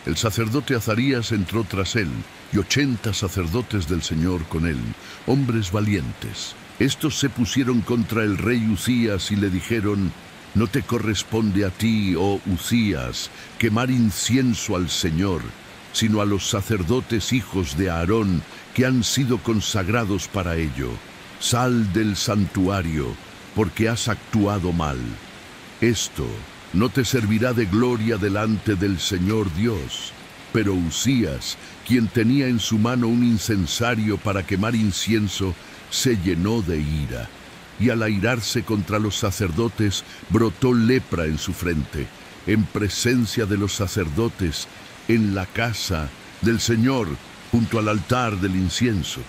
El sacerdote Azarías entró tras él y 80 sacerdotes del Señor con él, hombres valientes. Estos se pusieron contra el rey Usías y le dijeron: «No te corresponde a ti, oh Usías, quemar incienso al Señor, sino a los sacerdotes hijos de Aarón, que han sido consagrados para ello. Sal del santuario, porque has actuado mal. Esto no te servirá de gloria delante del Señor Dios». Pero Usías, quien tenía en su mano un incensario para quemar incienso, se llenó de ira, y al airarse contra los sacerdotes, brotó lepra en su frente, en presencia de los sacerdotes, en la casa del Señor, junto al altar del incienso.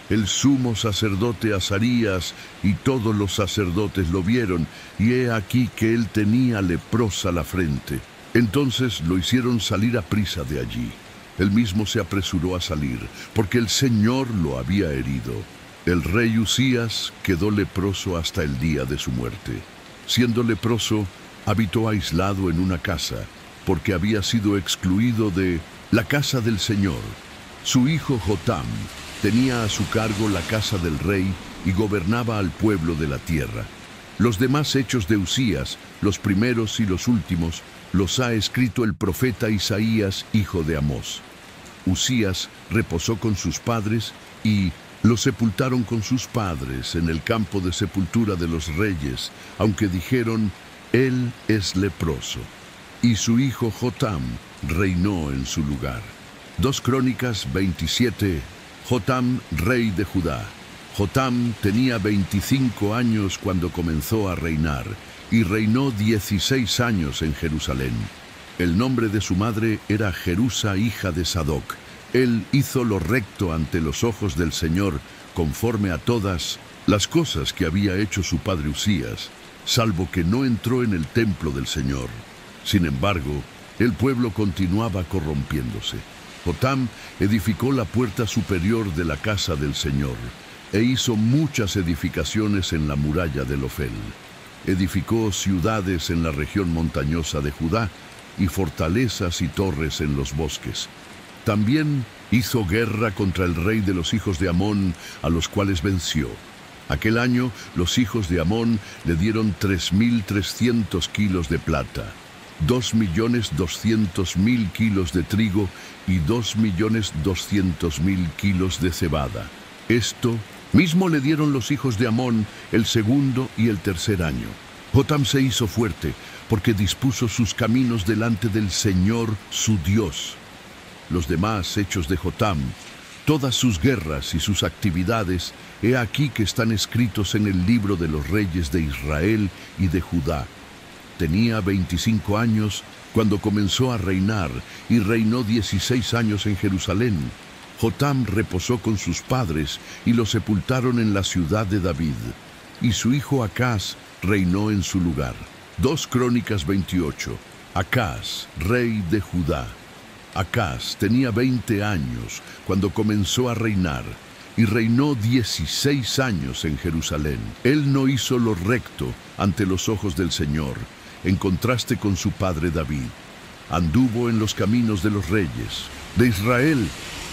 El sumo sacerdote Azarías y todos los sacerdotes lo vieron, y he aquí que él tenía leprosa la frente. Entonces lo hicieron salir aprisa de allí. Él mismo se apresuró a salir, porque el Señor lo había herido. El rey Usías quedó leproso hasta el día de su muerte. Siendo leproso, habitó aislado en una casa, porque había sido excluido de la casa del Señor. Su hijo Jotam tenía a su cargo la casa del rey y gobernaba al pueblo de la tierra. Los demás hechos de Usías, los primeros y los últimos, los ha escrito el profeta Isaías, hijo de Amós. Usías reposó con sus padres y lo sepultaron con sus padres en el campo de sepultura de los reyes, aunque dijeron: «Él es leproso». Y su hijo Jotam reinó en su lugar. 2 Crónicas 27. Jotam, rey de Judá. Jotam tenía 25 años cuando comenzó a reinar, y reinó 16 años en Jerusalén. El nombre de su madre era Jerusa, hija de Sadoc. Él hizo lo recto ante los ojos del Señor, conforme a todas las cosas que había hecho su padre Usías, salvo que no entró en el templo del Señor. Sin embargo, el pueblo continuaba corrompiéndose. Jotam edificó la puerta superior de la casa del Señor, e hizo muchas edificaciones en la muralla del Ofel. Edificó ciudades en la región montañosa de Judá, y fortalezas y torres en los bosques. También hizo guerra contra el rey de los hijos de Amón, a los cuales venció. Aquel año los hijos de Amón le dieron 3.300 kilos de plata, 2.200.000 kilos de trigo y 2.200.000 kilos de cebada. Esto mismo le dieron los hijos de Amón el segundo y el tercer año. Jotam se hizo fuerte porque dispuso sus caminos delante del Señor su Dios. Los demás hechos de Jotam, todas sus guerras y sus actividades, he aquí que están escritos en el libro de los reyes de Israel y de Judá. Tenía 25 años cuando comenzó a reinar y reinó 16 años en Jerusalén. Jotam reposó con sus padres y lo sepultaron en la ciudad de David, y su hijo Acaz reinó en su lugar. 2 Crónicas 28. Acaz, rey de Judá. Acaz tenía 20 años cuando comenzó a reinar, y reinó 16 años en Jerusalén. Él no hizo lo recto ante los ojos del Señor, en contraste con su padre David. Anduvo en los caminos de los reyes de Israel,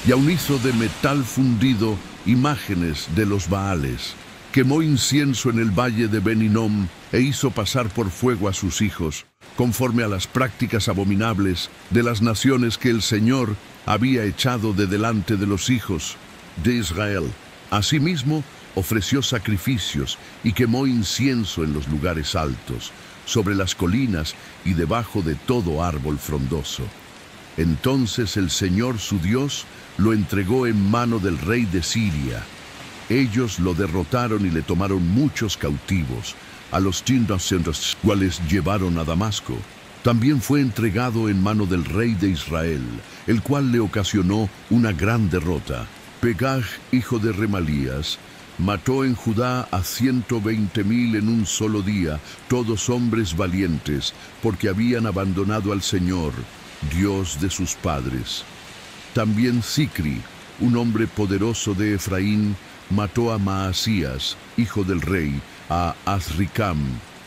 y aun hizo de metal fundido imágenes de los Baales. Quemó incienso en el valle de Ben-Hinnom e hizo pasar por fuego a sus hijos, conforme a las prácticas abominables de las naciones que el Señor había echado de delante de los hijos de Israel. Asimismo, ofreció sacrificios y quemó incienso en los lugares altos, sobre las colinas y debajo de todo árbol frondoso. Entonces el Señor su Dios lo entregó en mano del rey de Siria, Ellos lo derrotaron y le tomaron muchos cautivos, a los 200 cuales llevaron a Damasco. También fue entregado en mano del rey de Israel, el cual le ocasionó una gran derrota. Pegaj, hijo de Remalías, mató en Judá a 120,000 en un solo día, todos hombres valientes, porque habían abandonado al Señor, Dios de sus padres. También Zicri, un hombre poderoso de Efraín, mató a Maasías, hijo del rey, a Azricam,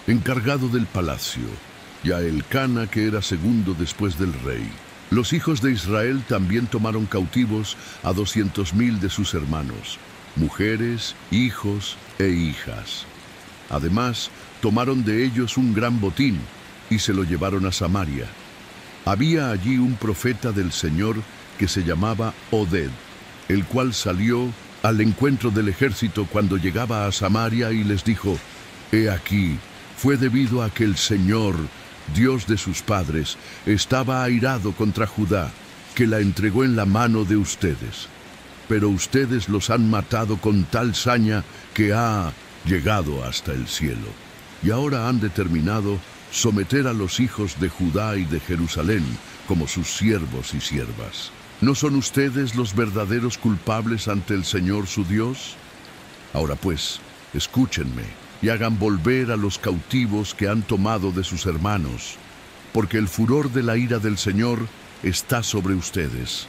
encargado del palacio, y a Elcana, que era segundo después del rey. Los hijos de Israel también tomaron cautivos a 200,000 de sus hermanos, mujeres, hijos e hijas. Además, tomaron de ellos un gran botín y se lo llevaron a Samaria. Había allí un profeta del Señor que se llamaba Oded, el cual salió al encuentro del ejército cuando llegaba a Samaria y les dijo: «He aquí, fue debido a que el Señor, Dios de sus padres, estaba airado contra Judá, que la entregó en la mano de ustedes. Pero ustedes los han matado con tal saña que ha llegado hasta el cielo. Y ahora han determinado someter a los hijos de Judá y de Jerusalén como sus siervos y siervas. ¿No son ustedes los verdaderos culpables ante el Señor su Dios? Ahora pues, escúchenme y hagan volver a los cautivos que han tomado de sus hermanos, porque el furor de la ira del Señor está sobre ustedes».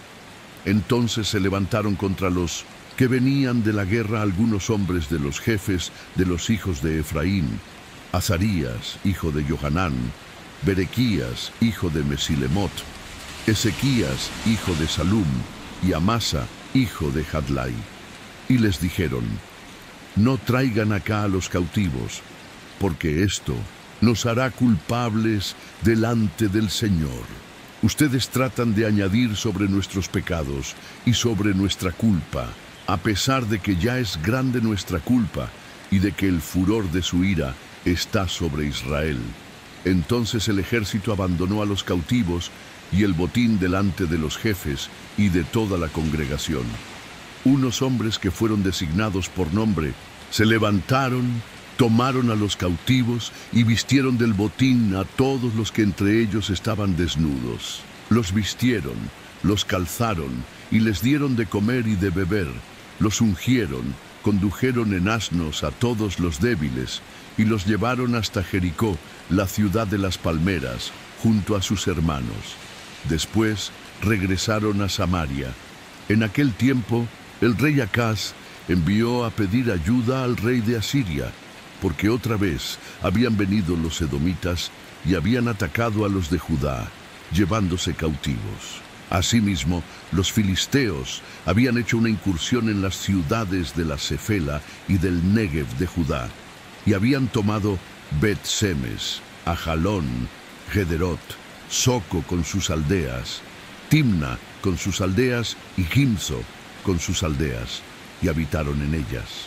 Entonces se levantaron contra los que venían de la guerra algunos hombres de los jefes de los hijos de Efraín: Azarías, hijo de Johanán; Berequías, hijo de Mesilemot; Ezequías, hijo de Salum; y Amasa, hijo de Jadlai. Y les dijeron: «No traigan acá a los cautivos, porque esto nos hará culpables delante del Señor. Ustedes tratan de añadir sobre nuestros pecados y sobre nuestra culpa, a pesar de que ya es grande nuestra culpa y de que el furor de su ira está sobre Israel». Entonces el ejército abandonó a los cautivos y el botín delante de los jefes y de toda la congregación. Unos hombres que fueron designados por nombre se levantaron, tomaron a los cautivos y vistieron del botín a todos los que entre ellos estaban desnudos. Los vistieron, los calzaron y les dieron de comer y de beber. Los ungieron, condujeron en asnos a todos los débiles y los llevaron hasta Jericó, la ciudad de las palmeras, junto a sus hermanos. Después regresaron a Samaria. En aquel tiempo, el rey Acaz envió a pedir ayuda al rey de Asiria, porque otra vez habían venido los edomitas y habían atacado a los de Judá, llevándose cautivos. Asimismo, los filisteos habían hecho una incursión en las ciudades de la Cefela y del Negev de Judá, y habían tomado Bet-Semes, Ajalón, Gederot, Soco con sus aldeas, Timna con sus aldeas y Gimzo con sus aldeas, y habitaron en ellas.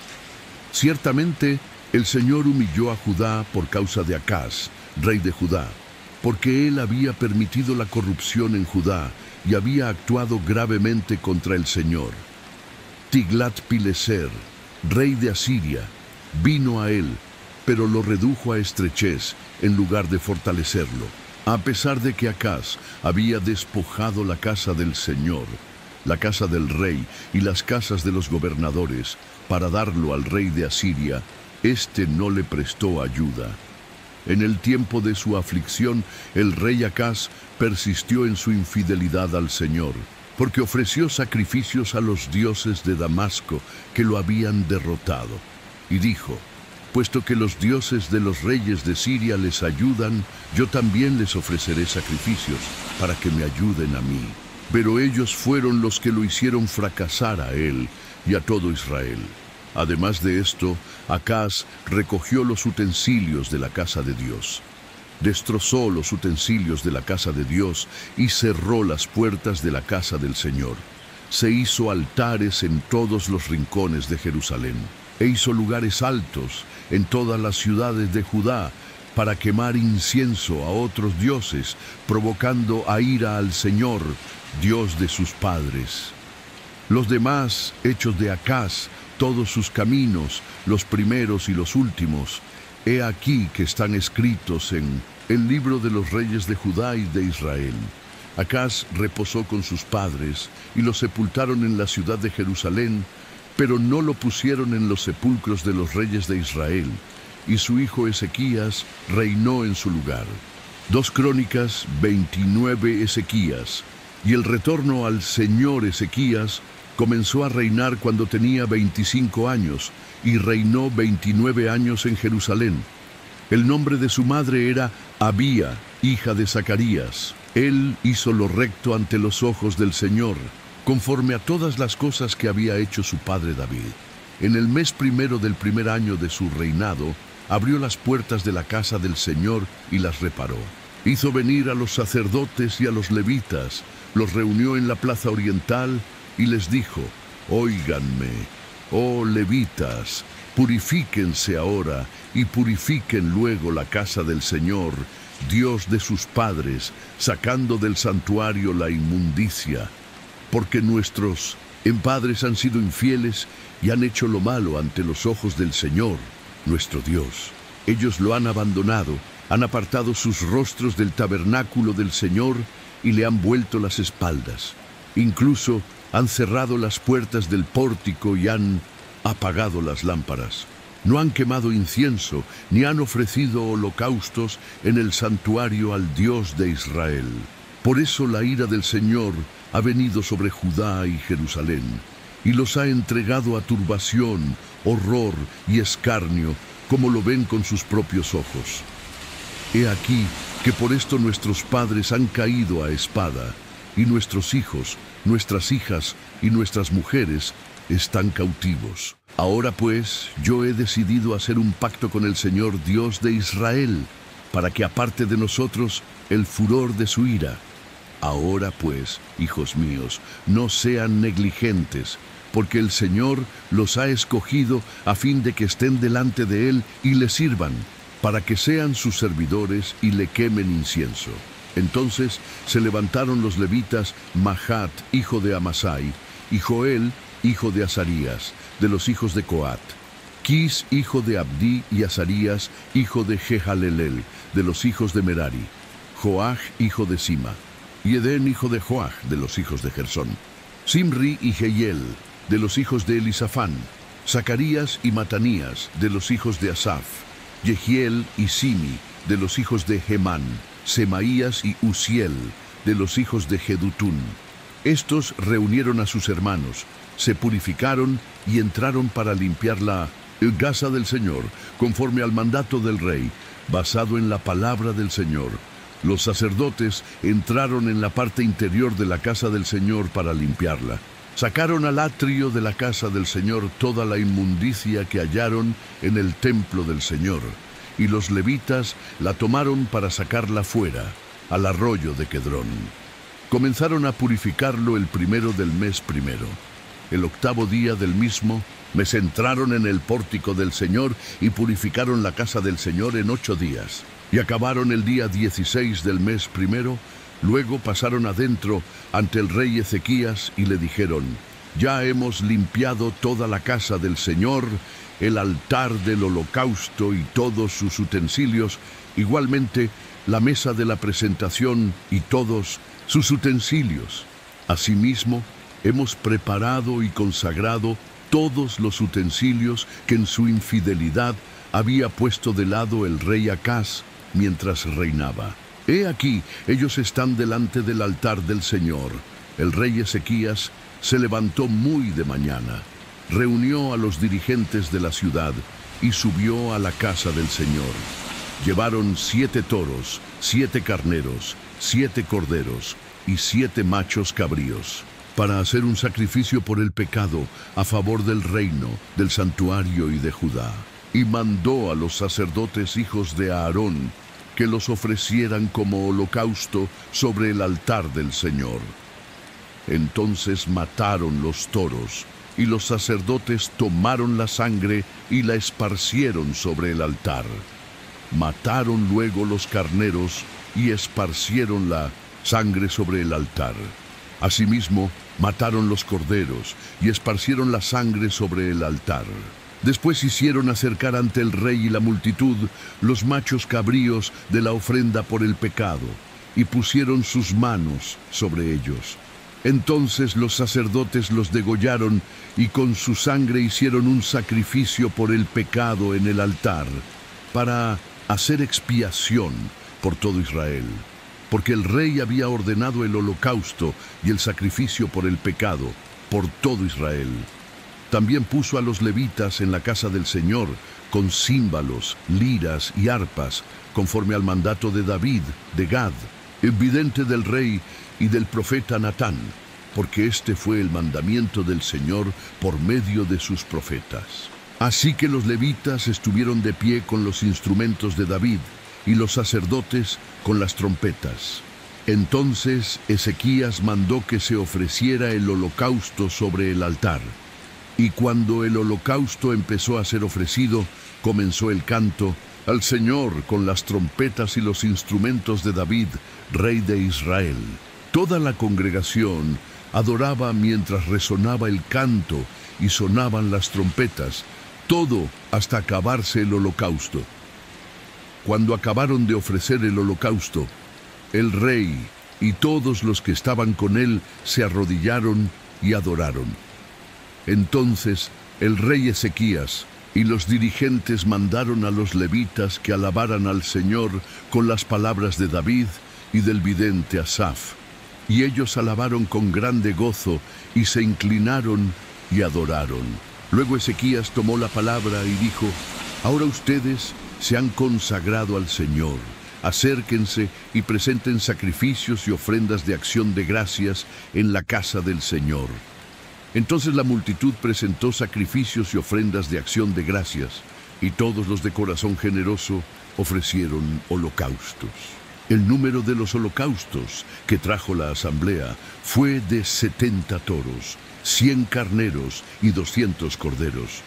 Ciertamente, el Señor humilló a Judá por causa de Acaz, rey de Judá, porque él había permitido la corrupción en Judá y había actuado gravemente contra el Señor. Tiglat-Pileser, rey de Asiria, vino a él, pero lo redujo a estrechez en lugar de fortalecerlo, a pesar de que Acaz había despojado la casa del Señor, la casa del rey y las casas de los gobernadores, para darlo al rey de Asiria. Este no le prestó ayuda. En el tiempo de su aflicción, el rey Acaz persistió en su infidelidad al Señor, porque ofreció sacrificios a los dioses de Damasco que lo habían derrotado. Y dijo: «Puesto que los dioses de los reyes de Siria les ayudan, yo también les ofreceré sacrificios para que me ayuden a mí». Pero ellos fueron los que lo hicieron fracasar a él y a todo Israel. Además de esto, Acaz recogió los utensilios de la casa de Dios, destrozó los utensilios de la casa de Dios y cerró las puertas de la casa del Señor. Se hizo altares en todos los rincones de Jerusalén, e hizo lugares altos en todas las ciudades de Judá para quemar incienso a otros dioses, provocando a ira al Señor, Dios de sus padres. Los demás hechos de Acaz todos sus caminos, los primeros y los últimos. He aquí que están escritos en el libro de los reyes de Judá y de Israel. Acaz reposó con sus padres y lo sepultaron en la ciudad de Jerusalén, pero no lo pusieron en los sepulcros de los reyes de Israel, y su hijo Ezequías reinó en su lugar. 2 Crónicas 29. Ezequías. Y el retorno al señor Ezequías comenzó a reinar cuando tenía 25 años, y reinó 29 años en Jerusalén. El nombre de su madre era Abía, hija de Zacarías. Él hizo lo recto ante los ojos del Señor, conforme a todas las cosas que había hecho su padre David. En el mes primero del primer año de su reinado, abrió las puertas de la casa del Señor y las reparó. Hizo venir a los sacerdotes y a los levitas, los reunió en la plaza oriental y les dijo: «Óiganme, oh levitas, purifíquense ahora y purifiquen luego la casa del Señor, Dios de sus padres, sacando del santuario la inmundicia, porque nuestros padres han sido infieles y han hecho lo malo ante los ojos del Señor, nuestro Dios. Ellos lo han abandonado, han apartado sus rostros del tabernáculo del Señor y le han vuelto las espaldas. Incluso han cerrado las puertas del pórtico y han apagado las lámparas. No han quemado incienso, ni han ofrecido holocaustos en el santuario al Dios de Israel. Por eso la ira del Señor ha venido sobre Judá y Jerusalén, y los ha entregado a turbación, horror y escarnio, como lo ven con sus propios ojos. He aquí que por esto nuestros padres han caído a espada, y nuestros hijos, nuestras hijas y nuestras mujeres están cautivos. Ahora pues, yo he decidido hacer un pacto con el Señor Dios de Israel, para que aparte de nosotros el furor de su ira. Ahora pues, hijos míos, no sean negligentes, porque el Señor los ha escogido a fin de que estén delante de Él y le sirvan, para que sean sus servidores y le quemen incienso». Entonces se levantaron los levitas Mahat, hijo de Amasai, y Joel, hijo de Azarías, de los hijos de Coat, Quis, hijo de Abdí, y Azarías, hijo de Jehalelel, de los hijos de Merari, Joach, hijo de Sima, y Edén, hijo de Joach, de los hijos de Gersón, Simri y Jehiel, de los hijos de Elisafán, Zacarías y Matanías, de los hijos de Asaf, Jehiel y Simi, de los hijos de Hemán, Semaías y Uziel, de los hijos de Jedutún. Estos reunieron a sus hermanos, se purificaron y entraron para limpiar la casa del Señor, conforme al mandato del rey, basado en la palabra del Señor. Los sacerdotes entraron en la parte interior de la casa del Señor para limpiarla. Sacaron al atrio de la casa del Señor toda la inmundicia que hallaron en el templo del Señor, y los levitas la tomaron para sacarla fuera, al arroyo de Quedrón. Comenzaron a purificarlo el primero del mes primero. El octavo día del mismo mes entraron en el pórtico del Señor y purificaron la casa del Señor en 8 días. Y acabaron el día 16 del mes primero. Luego pasaron adentro ante el rey Ezequías y le dijeron: «Ya hemos limpiado toda la casa del Señor, el altar del holocausto y todos sus utensilios, igualmente la mesa de la presentación y todos sus utensilios. Asimismo, hemos preparado y consagrado todos los utensilios que en su infidelidad había puesto de lado el rey Acaz mientras reinaba. He aquí, ellos están delante del altar del Señor». El rey Ezequías se levantó muy de mañana, reunió a los dirigentes de la ciudad y subió a la casa del Señor. Llevaron 7 toros, 7 carneros, 7 corderos y 7 machos cabríos, para hacer un sacrificio por el pecado a favor del reino, del santuario y de Judá. Y mandó a los sacerdotes hijos de Aarón que los ofrecieran como holocausto sobre el altar del Señor. Entonces mataron los toros, y los sacerdotes tomaron la sangre y la esparcieron sobre el altar. Mataron luego los carneros y esparcieron la sangre sobre el altar. Asimismo, mataron los corderos y esparcieron la sangre sobre el altar. Después hicieron acercar ante el rey y la multitud los machos cabríos de la ofrenda por el pecado, y pusieron sus manos sobre ellos. Entonces los sacerdotes los degollaron, y con su sangre hicieron un sacrificio por el pecado en el altar, para hacer expiación por todo Israel. Porque el rey había ordenado el holocausto y el sacrificio por el pecado por todo Israel. También puso a los levitas en la casa del Señor con címbalos, liras y arpas, conforme al mandato de David, de Gad, el vidente del rey y del profeta Natán, porque este fue el mandamiento del Señor por medio de sus profetas. Así que los levitas estuvieron de pie con los instrumentos de David, y los sacerdotes con las trompetas. Entonces Ezequías mandó que se ofreciera el holocausto sobre el altar. Y cuando el holocausto empezó a ser ofrecido, comenzó el canto al Señor con las trompetas y los instrumentos de David, rey de Israel. Toda la congregación adoraba mientras resonaba el canto y sonaban las trompetas, todo hasta acabarse el holocausto. Cuando acabaron de ofrecer el holocausto, el rey y todos los que estaban con él se arrodillaron y adoraron. Entonces el rey Ezequías y los dirigentes mandaron a los levitas que alabaran al Señor con las palabras de David y del vidente Asaf. Y ellos alabaron con grande gozo y se inclinaron y adoraron. Luego Ezequías tomó la palabra y dijo: Ahora ustedes se han consagrado al Señor. Acérquense y presenten sacrificios y ofrendas de acción de gracias en la casa del Señor. Entonces la multitud presentó sacrificios y ofrendas de acción de gracias, y todos los de corazón generoso ofrecieron holocaustos. El número de los holocaustos que trajo la asamblea fue de 70 toros, 100 carneros y 200 corderos.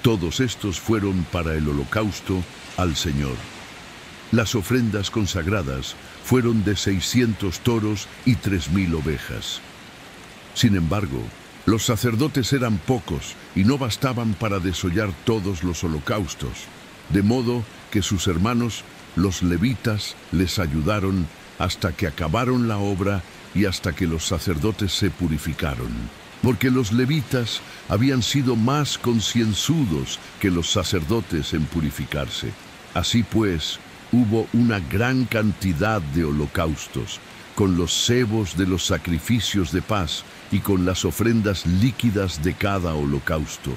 Todos estos fueron para el holocausto al Señor. Las ofrendas consagradas fueron de 600 toros y 3000 ovejas. Sin embargo, los sacerdotes eran pocos y no bastaban para desollar todos los holocaustos, de modo que sus hermanos, los levitas, les ayudaron hasta que acabaron la obra y hasta que los sacerdotes se purificaron. Porque los levitas habían sido más concienzudos que los sacerdotes en purificarse. Así pues, hubo una gran cantidad de holocaustos, con los cebos de los sacrificios de paz y con las ofrendas líquidas de cada holocausto.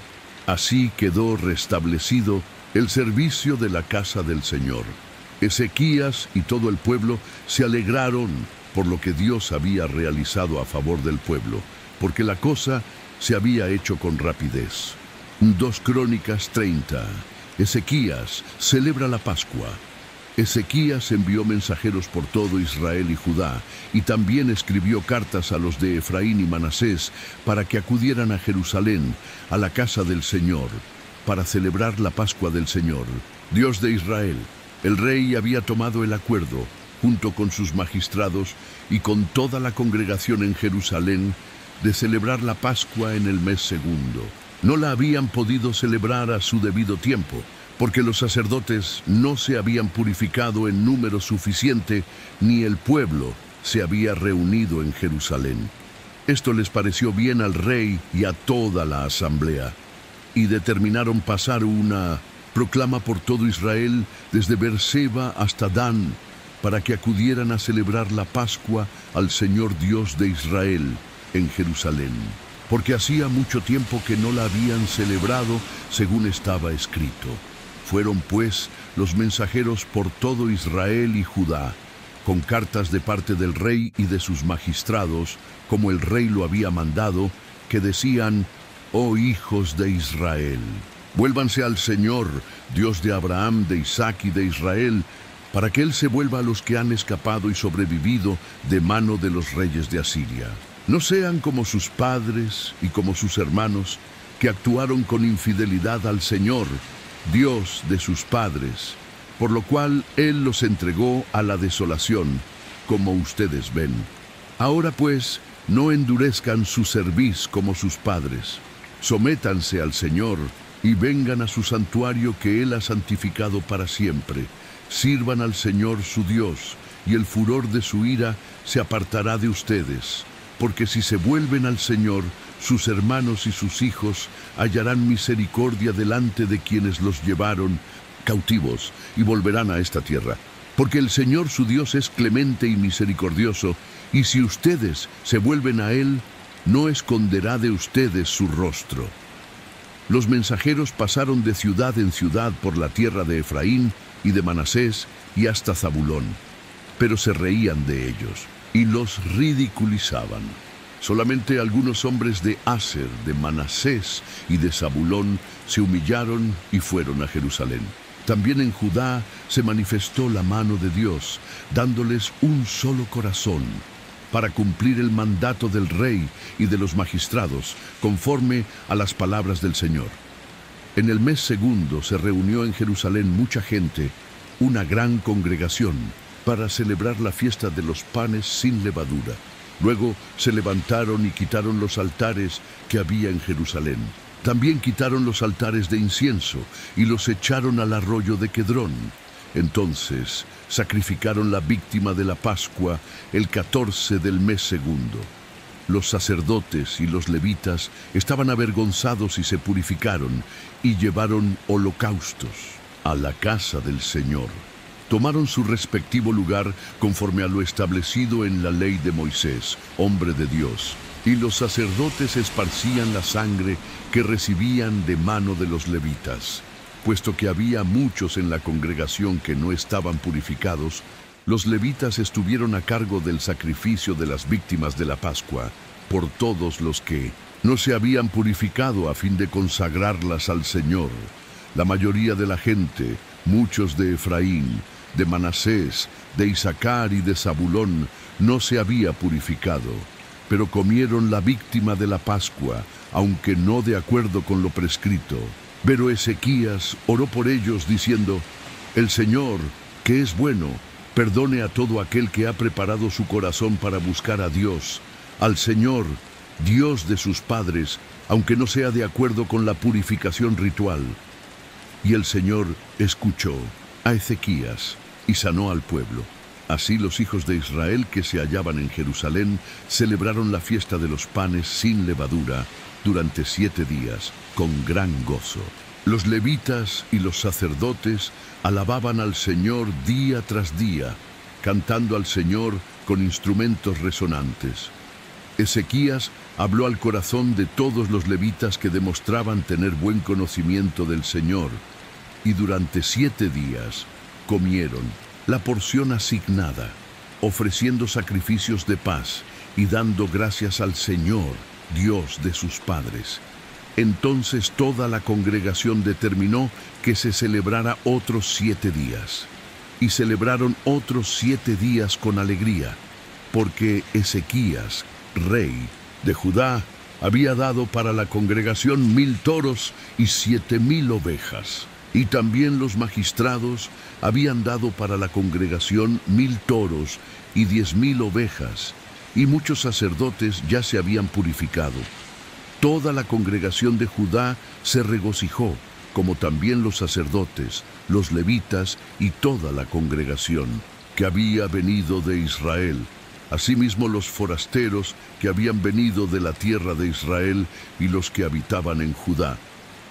Así quedó restablecido el servicio de la casa del Señor. Ezequías y todo el pueblo se alegraron por lo que Dios había realizado a favor del pueblo, porque la cosa se había hecho con rapidez. 2 Crónicas 30. Ezequías celebra la Pascua. Ezequías envió mensajeros por todo Israel y Judá, y también escribió cartas a los de Efraín y Manasés para que acudieran a Jerusalén, a la casa del Señor, para celebrar la Pascua del Señor, Dios de Israel. El rey había tomado el acuerdo, junto con sus magistrados y con toda la congregación en Jerusalén, de celebrar la Pascua en el mes segundo. No la habían podido celebrar a su debido tiempo, porque los sacerdotes no se habían purificado en número suficiente, ni el pueblo se había reunido en Jerusalén. Esto les pareció bien al rey y a toda la asamblea, y determinaron pasar una proclama por todo Israel, desde Beerseba hasta Dan, para que acudieran a celebrar la Pascua al Señor Dios de Israel en Jerusalén, porque hacía mucho tiempo que no la habían celebrado según estaba escrito. Fueron pues los mensajeros por todo Israel y Judá, con cartas de parte del rey y de sus magistrados, como el rey lo había mandado, que decían: «Oh hijos de Israel, vuélvanse al Señor, Dios de Abraham, de Isaac y de Israel, para que Él se vuelva a los que han escapado y sobrevivido de mano de los reyes de Asiria. No sean como sus padres y como sus hermanos, que actuaron con infidelidad al Señor, Dios de sus padres, por lo cual Él los entregó a la desolación, como ustedes ven. Ahora pues, no endurezcan su cerviz como sus padres. Sométanse al Señor y vengan a su santuario que Él ha santificado para siempre. Sirvan al Señor su Dios, y el furor de su ira se apartará de ustedes. Porque si se vuelven al Señor, sus hermanos y sus hijos hallarán misericordia delante de quienes los llevaron cautivos y volverán a esta tierra. Porque el Señor su Dios es clemente y misericordioso, y si ustedes se vuelven a Él, no esconderá de ustedes su rostro. Los mensajeros pasaron de ciudad en ciudad por la tierra de Efraín y de Manasés y hasta Zabulón, pero se reían de ellos y los ridiculizaban. Solamente algunos hombres de Aser, de Manasés y de Zabulón se humillaron y fueron a Jerusalén. También en Judá se manifestó la mano de Dios, dándoles un solo corazón, para cumplir el mandato del rey y de los magistrados, conforme a las palabras del Señor. En el mes segundo se reunió en Jerusalén mucha gente, una gran congregación, para celebrar la fiesta de los panes sin levadura. Luego se levantaron y quitaron los altares que había en Jerusalén. También quitaron los altares de incienso y los echaron al arroyo de Quedrón. Entonces sacrificaron la víctima de la Pascua el 14 del mes segundo. Los sacerdotes y los levitas estaban avergonzados y se purificaron y llevaron holocaustos a la casa del Señor. Tomaron su respectivo lugar conforme a lo establecido en la ley de Moisés, hombre de Dios, y los sacerdotes esparcían la sangre que recibían de mano de los levitas. Puesto que había muchos en la congregación que no estaban purificados, los levitas estuvieron a cargo del sacrificio de las víctimas de la Pascua por todos los que no se habían purificado a fin de consagrarlas al Señor. La mayoría de la gente, muchos de Efraín, de Manasés, de Isaacar y de Zabulón, no se había purificado, pero comieron la víctima de la Pascua, aunque no de acuerdo con lo prescrito. Pero Ezequías oró por ellos diciendo: El Señor, que es bueno, perdone a todo aquel que ha preparado su corazón para buscar a Dios, al Señor, Dios de sus padres, aunque no sea de acuerdo con la purificación ritual. Y el Señor escuchó a Ezequías y sanó al pueblo. Así los hijos de Israel que se hallaban en Jerusalén celebraron la fiesta de los panes sin levadura durante 7 días, con gran gozo. Los levitas y los sacerdotes alababan al Señor día tras día, cantando al Señor con instrumentos resonantes. Ezequías habló al corazón de todos los levitas que demostraban tener buen conocimiento del Señor, y durante 7 días comieron la porción asignada, ofreciendo sacrificios de paz y dando gracias al Señor, Dios de sus padres. Entonces toda la congregación determinó que se celebrara otros 7 días. Y celebraron otros 7 días con alegría, porque Ezequías, rey de Judá, había dado para la congregación 1000 toros y 7000 ovejas. Y también los magistrados habían dado para la congregación 1000 toros y 10,000 ovejas, y muchos sacerdotes ya se habían purificado. Toda la congregación de Judá se regocijó, como también los sacerdotes, los levitas y toda la congregación que había venido de Israel. Asimismo los forasteros que habían venido de la tierra de Israel y los que habitaban en Judá.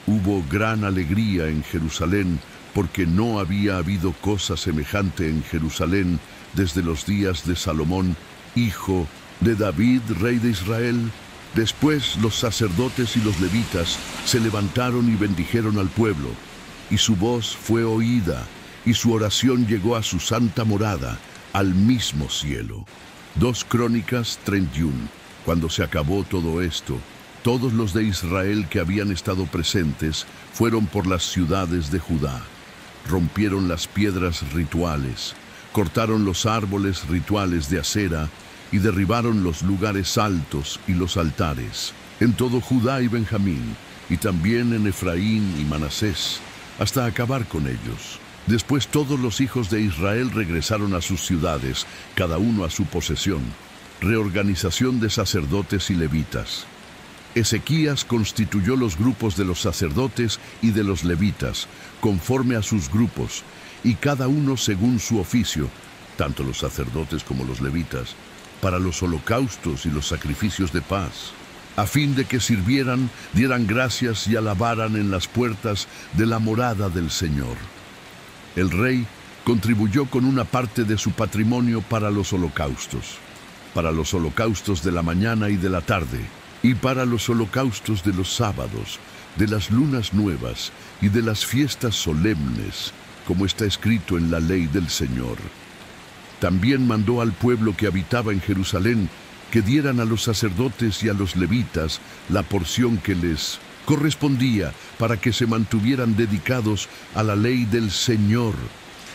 Hubo gran alegría en Jerusalén, porque no había habido cosa semejante en Jerusalén desde los días de Salomón, hijo de David, rey de Israel. Después los sacerdotes y los levitas se levantaron y bendijeron al pueblo, y su voz fue oída, y su oración llegó a su santa morada, al mismo cielo. 2 Crónicas 31. Cuando se acabó todo esto, todos los de Israel que habían estado presentes fueron por las ciudades de Judá. Rompieron las piedras rituales, cortaron los árboles rituales de acera y derribaron los lugares altos y los altares, en todo Judá y Benjamín, y también en Efraín y Manasés, hasta acabar con ellos. Después todos los hijos de Israel regresaron a sus ciudades, cada uno a su posesión. reorganización de sacerdotes y levitas. Ezequías constituyó los grupos de los sacerdotes y de los levitas, conforme a sus grupos, y cada uno según su oficio, tanto los sacerdotes como los levitas, para los holocaustos y los sacrificios de paz, a fin de que sirvieran, dieran gracias y alabaran en las puertas de la morada del Señor. El rey contribuyó con una parte de su patrimonio para los holocaustos de la mañana y de la tarde, y para los holocaustos de los sábados, de las lunas nuevas y de las fiestas solemnes, como está escrito en la ley del Señor. También mandó al pueblo que habitaba en Jerusalén que dieran a los sacerdotes y a los levitas la porción que les correspondía para que se mantuvieran dedicados a la ley del Señor.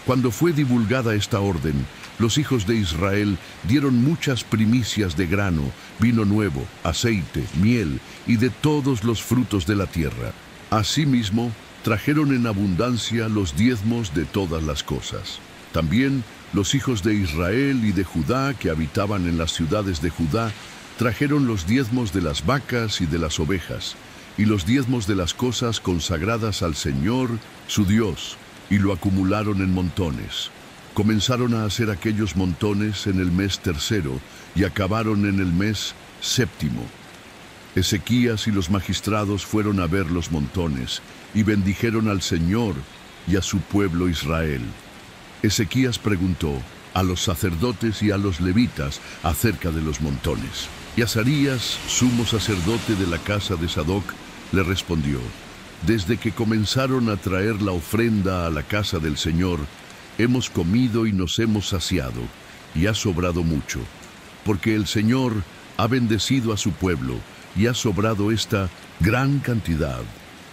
Cuando fue divulgada esta orden, los hijos de Israel dieron muchas primicias de grano, vino nuevo, aceite, miel y de todos los frutos de la tierra. Asimismo, trajeron en abundancia los diezmos de todas las cosas. También los hijos de Israel y de Judá que habitaban en las ciudades de Judá trajeron los diezmos de las vacas y de las ovejas, y los diezmos de las cosas consagradas al Señor, su Dios, y lo acumularon en montones. Comenzaron a hacer aquellos montones en el mes tercero y acabaron en el mes séptimo. Ezequías y los magistrados fueron a ver los montones y bendijeron al Señor y a su pueblo Israel. Ezequías preguntó a los sacerdotes y a los levitas acerca de los montones. Y Azarías, sumo sacerdote de la casa de Sadoc, le respondió: desde que comenzaron a traer la ofrenda a la casa del Señor, hemos comido y nos hemos saciado, y ha sobrado mucho, porque el Señor ha bendecido a su pueblo, y ha sobrado esta gran cantidad.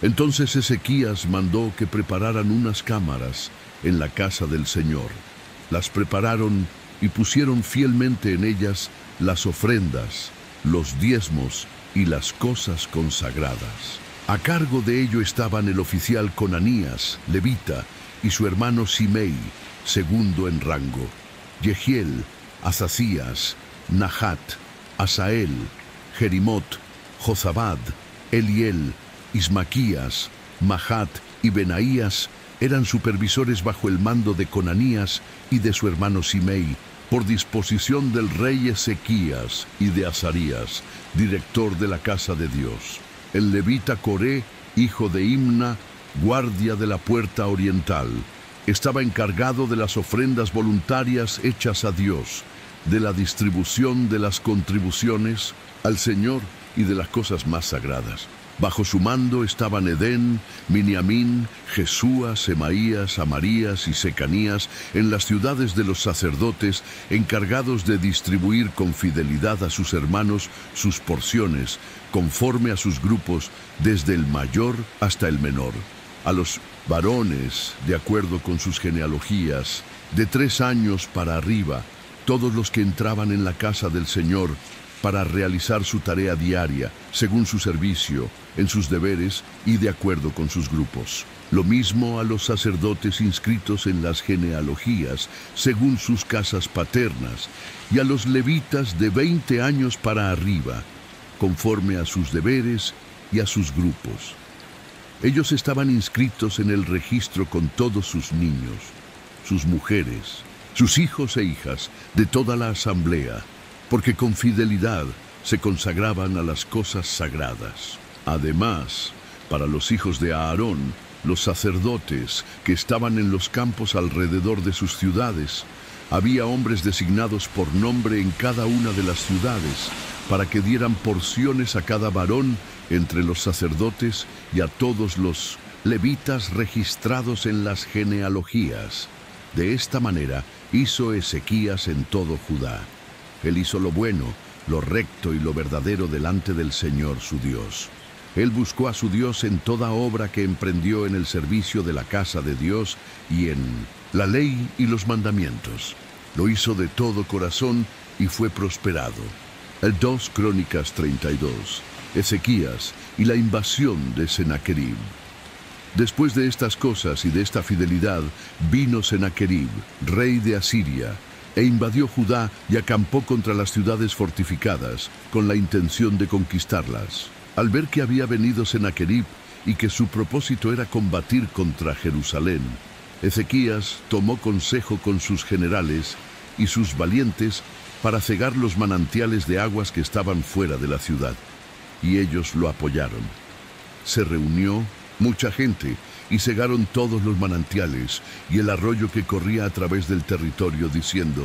Entonces Ezequías mandó que prepararan unas cámaras en la casa del Señor. Las prepararon y pusieron fielmente en ellas las ofrendas, los diezmos y las cosas consagradas. A cargo de ello estaban el oficial Conanías, levita, y su hermano Simei, segundo en rango, Jehiel, Asasías, Nahat, Asael, Jerimot, Jozabad, Eliel, Ismaquías, Mahat y Benaías eran supervisores bajo el mando de Conanías y de su hermano Simei, por disposición del rey Ezequías y de Azarías, director de la casa de Dios. El levita Coré, hijo de Imna, guardia de la puerta oriental, estaba encargado de las ofrendas voluntarias hechas a Dios, de la distribución de las contribuciones al Señor y de las cosas más sagradas. Bajo su mando estaban Edén, Miniamín, Jesúa, Semaías, Amarías y Secanías en las ciudades de los sacerdotes, encargados de distribuir con fidelidad a sus hermanos sus porciones, conforme a sus grupos, desde el mayor hasta el menor. A los varones, de acuerdo con sus genealogías, de 3 años para arriba, todos los que entraban en la casa del Señor para realizar su tarea diaria, según su servicio, en sus deberes y de acuerdo con sus grupos. Lo mismo a los sacerdotes inscritos en las genealogías, según sus casas paternas, y a los levitas de 20 años para arriba, conforme a sus deberes y a sus grupos. Ellos estaban inscritos en el registro con todos sus niños, sus mujeres, sus hijos e hijas, de toda la asamblea, porque con fidelidad se consagraban a las cosas sagradas. Además, para los hijos de Aarón, los sacerdotes que estaban en los campos alrededor de sus ciudades, había hombres designados por nombre en cada una de las ciudades, para que dieran porciones a cada varón entre los sacerdotes y a todos los levitas registrados en las genealogías. De esta manera hizo Ezequías en todo Judá. Él hizo lo bueno, lo recto y lo verdadero delante del Señor su Dios. Él buscó a su Dios en toda obra que emprendió en el servicio de la casa de Dios y en la ley y los mandamientos. Lo hizo de todo corazón y fue prosperado. El 2 Crónicas 32, Ezequías y la invasión de Sennacherib. Después de estas cosas y de esta fidelidad, vino Sennacherib, rey de Asiria, e invadió Judá y acampó contra las ciudades fortificadas, con la intención de conquistarlas. Al ver que había venido Sennacherib y que su propósito era combatir contra Jerusalén, Ezequías tomó consejo con sus generales y sus valientes para cegar los manantiales de aguas que estaban fuera de la ciudad, y ellos lo apoyaron. Se reunió mucha gente y cegaron todos los manantiales y el arroyo que corría a través del territorio, diciendo: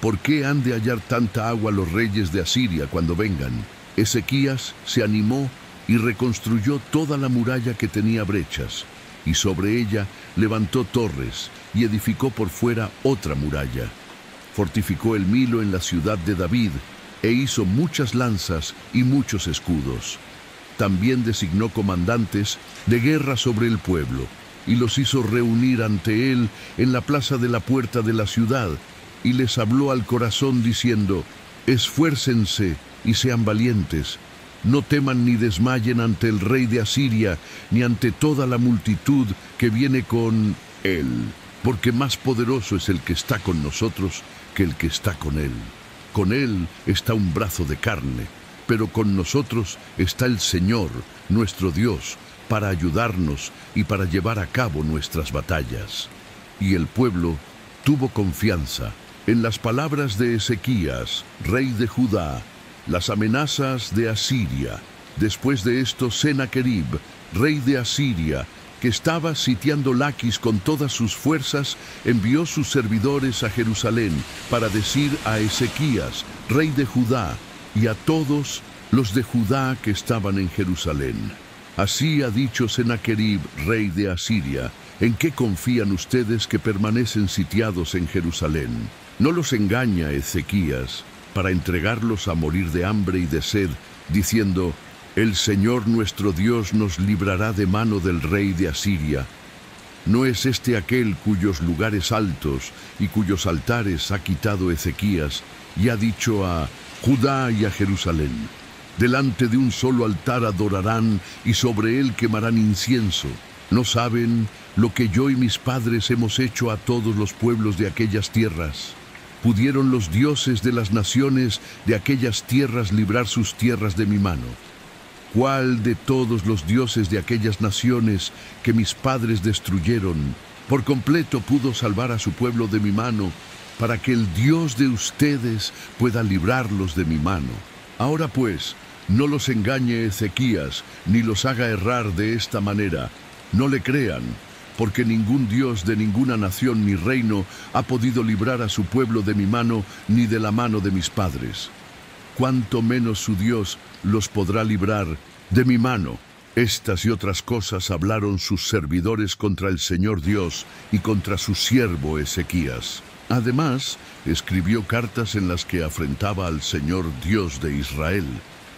¿por qué han de hallar tanta agua los reyes de Asiria cuando vengan? Ezequías se animó y reconstruyó toda la muralla que tenía brechas, y sobre ella levantó torres y edificó por fuera otra muralla. Fortificó el Milo en la ciudad de David e hizo muchas lanzas y muchos escudos. También designó comandantes de guerra sobre el pueblo, y los hizo reunir ante él en la plaza de la puerta de la ciudad, y les habló al corazón diciendo: esfuércense y sean valientes, no teman ni desmayen ante el rey de Asiria, ni ante toda la multitud que viene con él, porque más poderoso es el que está con nosotros que el que está con él. Con él está un brazo de carne, pero con nosotros está el Señor, nuestro Dios, para ayudarnos y para llevar a cabo nuestras batallas. Y el pueblo tuvo confianza en las palabras de Ezequías, rey de Judá, las amenazas de Asiria. Después de esto, Sennacherib, rey de Asiria, que estaba sitiando Laquis con todas sus fuerzas, envió sus servidores a Jerusalén para decir a Ezequías, rey de Judá, y a todos los de Judá que estaban en Jerusalén: así ha dicho Sennacherib, rey de Asiria: ¿en qué confían ustedes que permanecen sitiados en Jerusalén? No los engaña Ezequías para entregarlos a morir de hambre y de sed, diciendo: el Señor nuestro Dios nos librará de mano del rey de Asiria. ¿No es este aquel cuyos lugares altos y cuyos altares ha quitado Ezequías y ha dicho a Judá y a Jerusalén: delante de un solo altar adorarán y sobre él quemarán incienso? ¿No saben lo que yo y mis padres hemos hecho a todos los pueblos de aquellas tierras? ¿Pudieron los dioses de las naciones de aquellas tierras librar sus tierras de mi mano? ¿Cuál de todos los dioses de aquellas naciones que mis padres destruyeron por completo pudo salvar a su pueblo de mi mano, para que el Dios de ustedes pueda librarlos de mi mano? Ahora pues, no los engañe Ezequías, ni los haga errar de esta manera. No le crean, porque ningún Dios de ninguna nación ni reino ha podido librar a su pueblo de mi mano, ni de la mano de mis padres. Cuánto menos su Dios los podrá librar de mi mano. Estas y otras cosas hablaron sus servidores contra el Señor Dios y contra su siervo Ezequías. Además, escribió cartas en las que afrentaba al Señor Dios de Israel,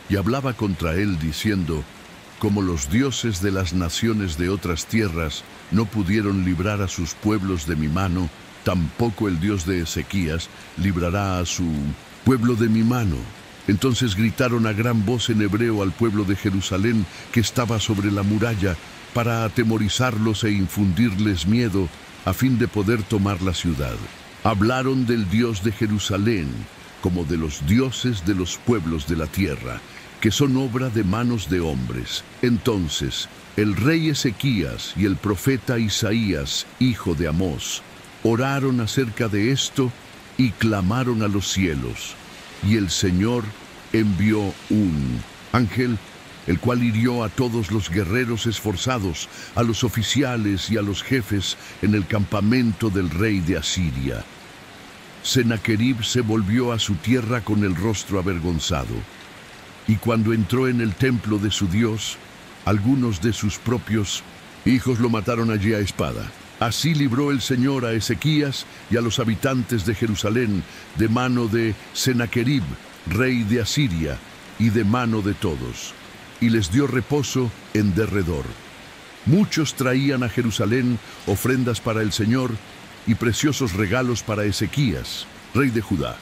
y hablaba contra él diciendo: como los dioses de las naciones de otras tierras no pudieron librar a sus pueblos de mi mano, tampoco el Dios de Ezequías librará a su pueblo de mi mano. Entonces gritaron a gran voz en hebreo al pueblo de Jerusalén que estaba sobre la muralla, para atemorizarlos e infundirles miedo, a fin de poder tomar la ciudad. Hablaron del Dios de Jerusalén como de los dioses de los pueblos de la tierra, que son obra de manos de hombres. Entonces el rey Ezequías y el profeta Isaías, hijo de Amós, oraron acerca de esto y clamaron a los cielos. Y el Señor envió un ángel, el cual hirió a todos los guerreros esforzados, a los oficiales y a los jefes en el campamento del rey de Asiria. Sennacherib se volvió a su tierra con el rostro avergonzado, y cuando entró en el templo de su Dios, algunos de sus propios hijos lo mataron allí a espada. Así libró el Señor a Ezequías y a los habitantes de Jerusalén de mano de Sennacherib, rey de Asiria, y de mano de todos, y les dio reposo en derredor. Muchos traían a Jerusalén ofrendas para el Señor y preciosos regalos para Ezequías, rey de Judá.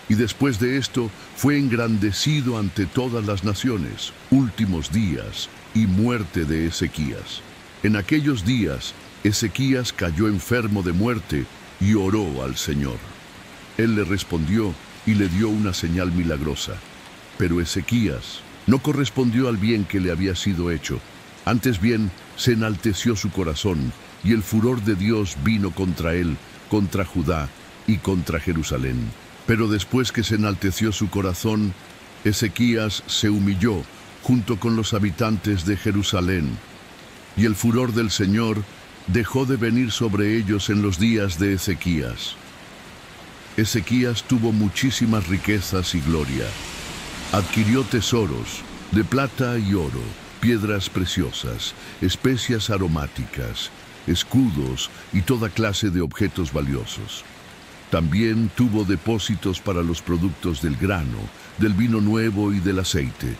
Y después de esto fue engrandecido ante todas las naciones. Últimos días y muerte de Ezequías. En aquellos días Ezequías cayó enfermo de muerte y oró al Señor. Él le respondió y le dio una señal milagrosa. Pero Ezequías no correspondió al bien que le había sido hecho. Antes bien, se enalteció su corazón, y el furor de Dios vino contra él, contra Judá y contra Jerusalén. Pero después que se enalteció su corazón, Ezequías se humilló junto con los habitantes de Jerusalén, y el furor del Señor dejó de venir sobre ellos en los días de Ezequías. Ezequías tuvo muchísimas riquezas y gloria. Adquirió tesoros de plata y oro, piedras preciosas, especias aromáticas, escudos y toda clase de objetos valiosos. También tuvo depósitos para los productos del grano, del vino nuevo y del aceite,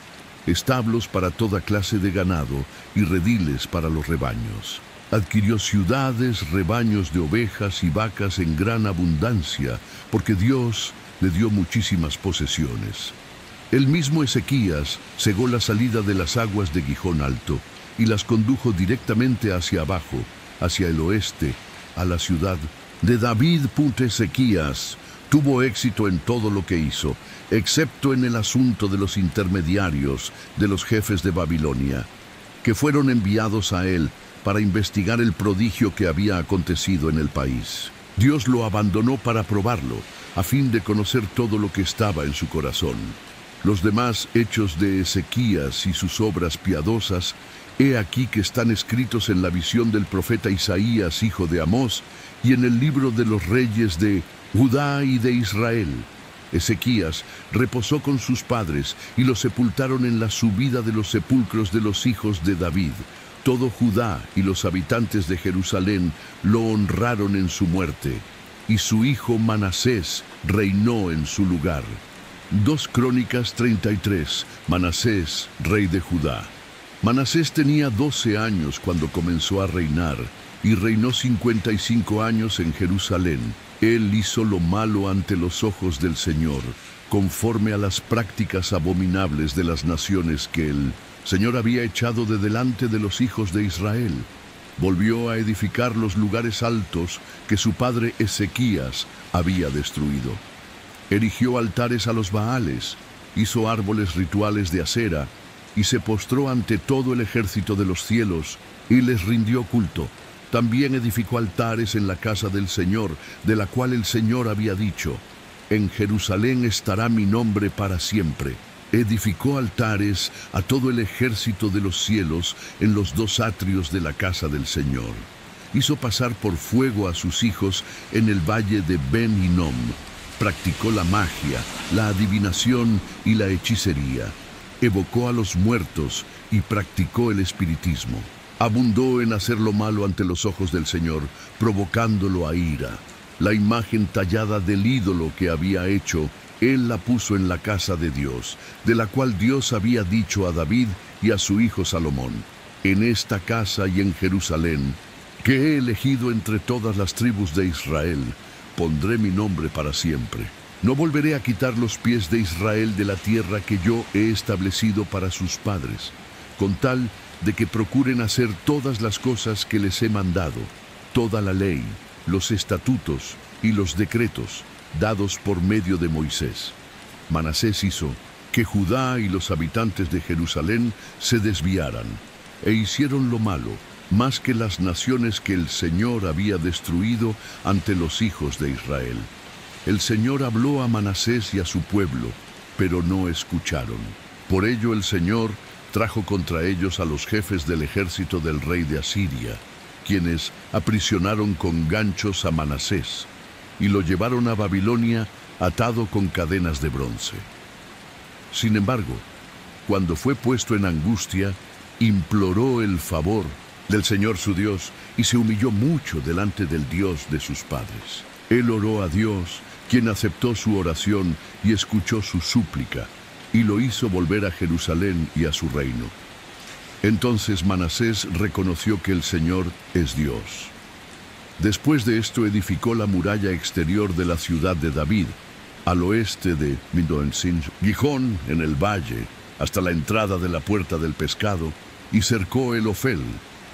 establos para toda clase de ganado y rediles para los rebaños. Adquirió ciudades, rebaños de ovejas y vacas en gran abundancia, porque Dios le dio muchísimas posesiones. El mismo Ezequías cegó la salida de las aguas de Gihón Alto y las condujo directamente hacia abajo, hacia el oeste, a la ciudad de David. Ezequías tuvo éxito en todo lo que hizo, excepto en el asunto de los intermediarios de los jefes de Babilonia, que fueron enviados a él para investigar el prodigio que había acontecido en el país. Dios lo abandonó para probarlo, a fin de conocer todo lo que estaba en su corazón. Los demás hechos de Ezequías y sus obras piadosas, he aquí que están escritos en la visión del profeta Isaías, hijo de Amós, y en el libro de los reyes de Judá y de Israel. Ezequías reposó con sus padres y lo sepultaron en la subida de los sepulcros de los hijos de David. Todo Judá y los habitantes de Jerusalén lo honraron en su muerte, y su hijo Manasés reinó en su lugar. 2 Crónicas 33, Manasés, rey de Judá. Manasés tenía 12 años cuando comenzó a reinar, y reinó 55 años en Jerusalén. Él hizo lo malo ante los ojos del Señor, conforme a las prácticas abominables de las naciones que el Señor había echado de delante de los hijos de Israel. Volvió a edificar los lugares altos que su padre Ezequías había destruido. Erigió altares a los Baales, hizo árboles rituales de acera, y se postró ante todo el ejército de los cielos, y les rindió culto. También edificó altares en la casa del Señor, de la cual el Señor había dicho: en Jerusalén estará mi nombre para siempre. Edificó altares a todo el ejército de los cielos en los 2 atrios de la casa del Señor. Hizo pasar por fuego a sus hijos en el valle de Ben Hinnom. Practicó la magia, la adivinación y la hechicería. Evocó a los muertos y practicó el espiritismo. Abundó en hacer lo malo ante los ojos del Señor, provocándolo a ira. La imagen tallada del ídolo que había hecho, él la puso en la casa de Dios, de la cual Dios había dicho a David y a su hijo Salomón: en esta casa y en Jerusalén, que he elegido entre todas las tribus de Israel, pondré mi nombre para siempre. No volveré a quitar los pies de Israel de la tierra que yo he establecido para sus padres, con tal de que procuren hacer todas las cosas que les he mandado, toda la ley, los estatutos y los decretos dados por medio de Moisés. Manasés hizo que Judá y los habitantes de Jerusalén se desviaran, e hicieron lo malo, más que las naciones que el Señor había destruido ante los hijos de Israel. El Señor habló a Manasés y a su pueblo, pero no escucharon. Por ello el Señor trajo contra ellos a los jefes del ejército del rey de Asiria, quienes aprisionaron con ganchos a Manasés y lo llevaron a Babilonia atado con cadenas de bronce. Sin embargo, cuando fue puesto en angustia, imploró el favor del Señor su Dios y se humilló mucho delante del Dios de sus padres. Él oró a Dios, quien aceptó su oración y escuchó su súplica, y lo hizo volver a Jerusalén y a su reino. Entonces Manasés reconoció que el Señor es Dios. Después de esto edificó la muralla exterior de la ciudad de David, al oeste de Gihón, en el valle, hasta la entrada de la puerta del pescado, y cercó el Ofel,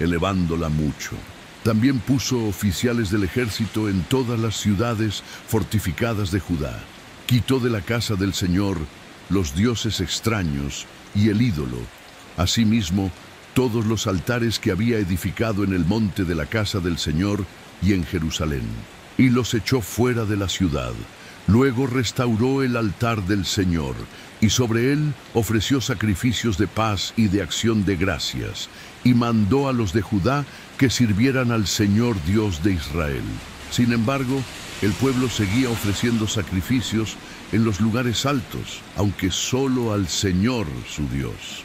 elevándola mucho. También puso oficiales del ejército en todas las ciudades fortificadas de Judá. Quitó de la casa del Señor los dioses extraños y el ídolo. Asimismo, todos los altares que había edificado en el monte de la casa del Señor y en Jerusalén, y los echó fuera de la ciudad. Luego restauró el altar del Señor, y sobre él ofreció sacrificios de paz y de acción de gracias, y mandó a los de Judá que sirvieran al Señor Dios de Israel. Sin embargo, el pueblo seguía ofreciendo sacrificios en los lugares altos, aunque solo al Señor su Dios.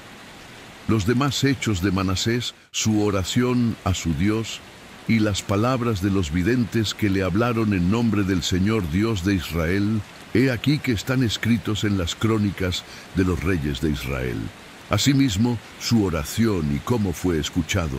Los demás hechos de Manasés, su oración a su Dios, y las palabras de los videntes que le hablaron en nombre del Señor Dios de Israel, he aquí que están escritos en las crónicas de los reyes de Israel. Asimismo, su oración y cómo fue escuchado,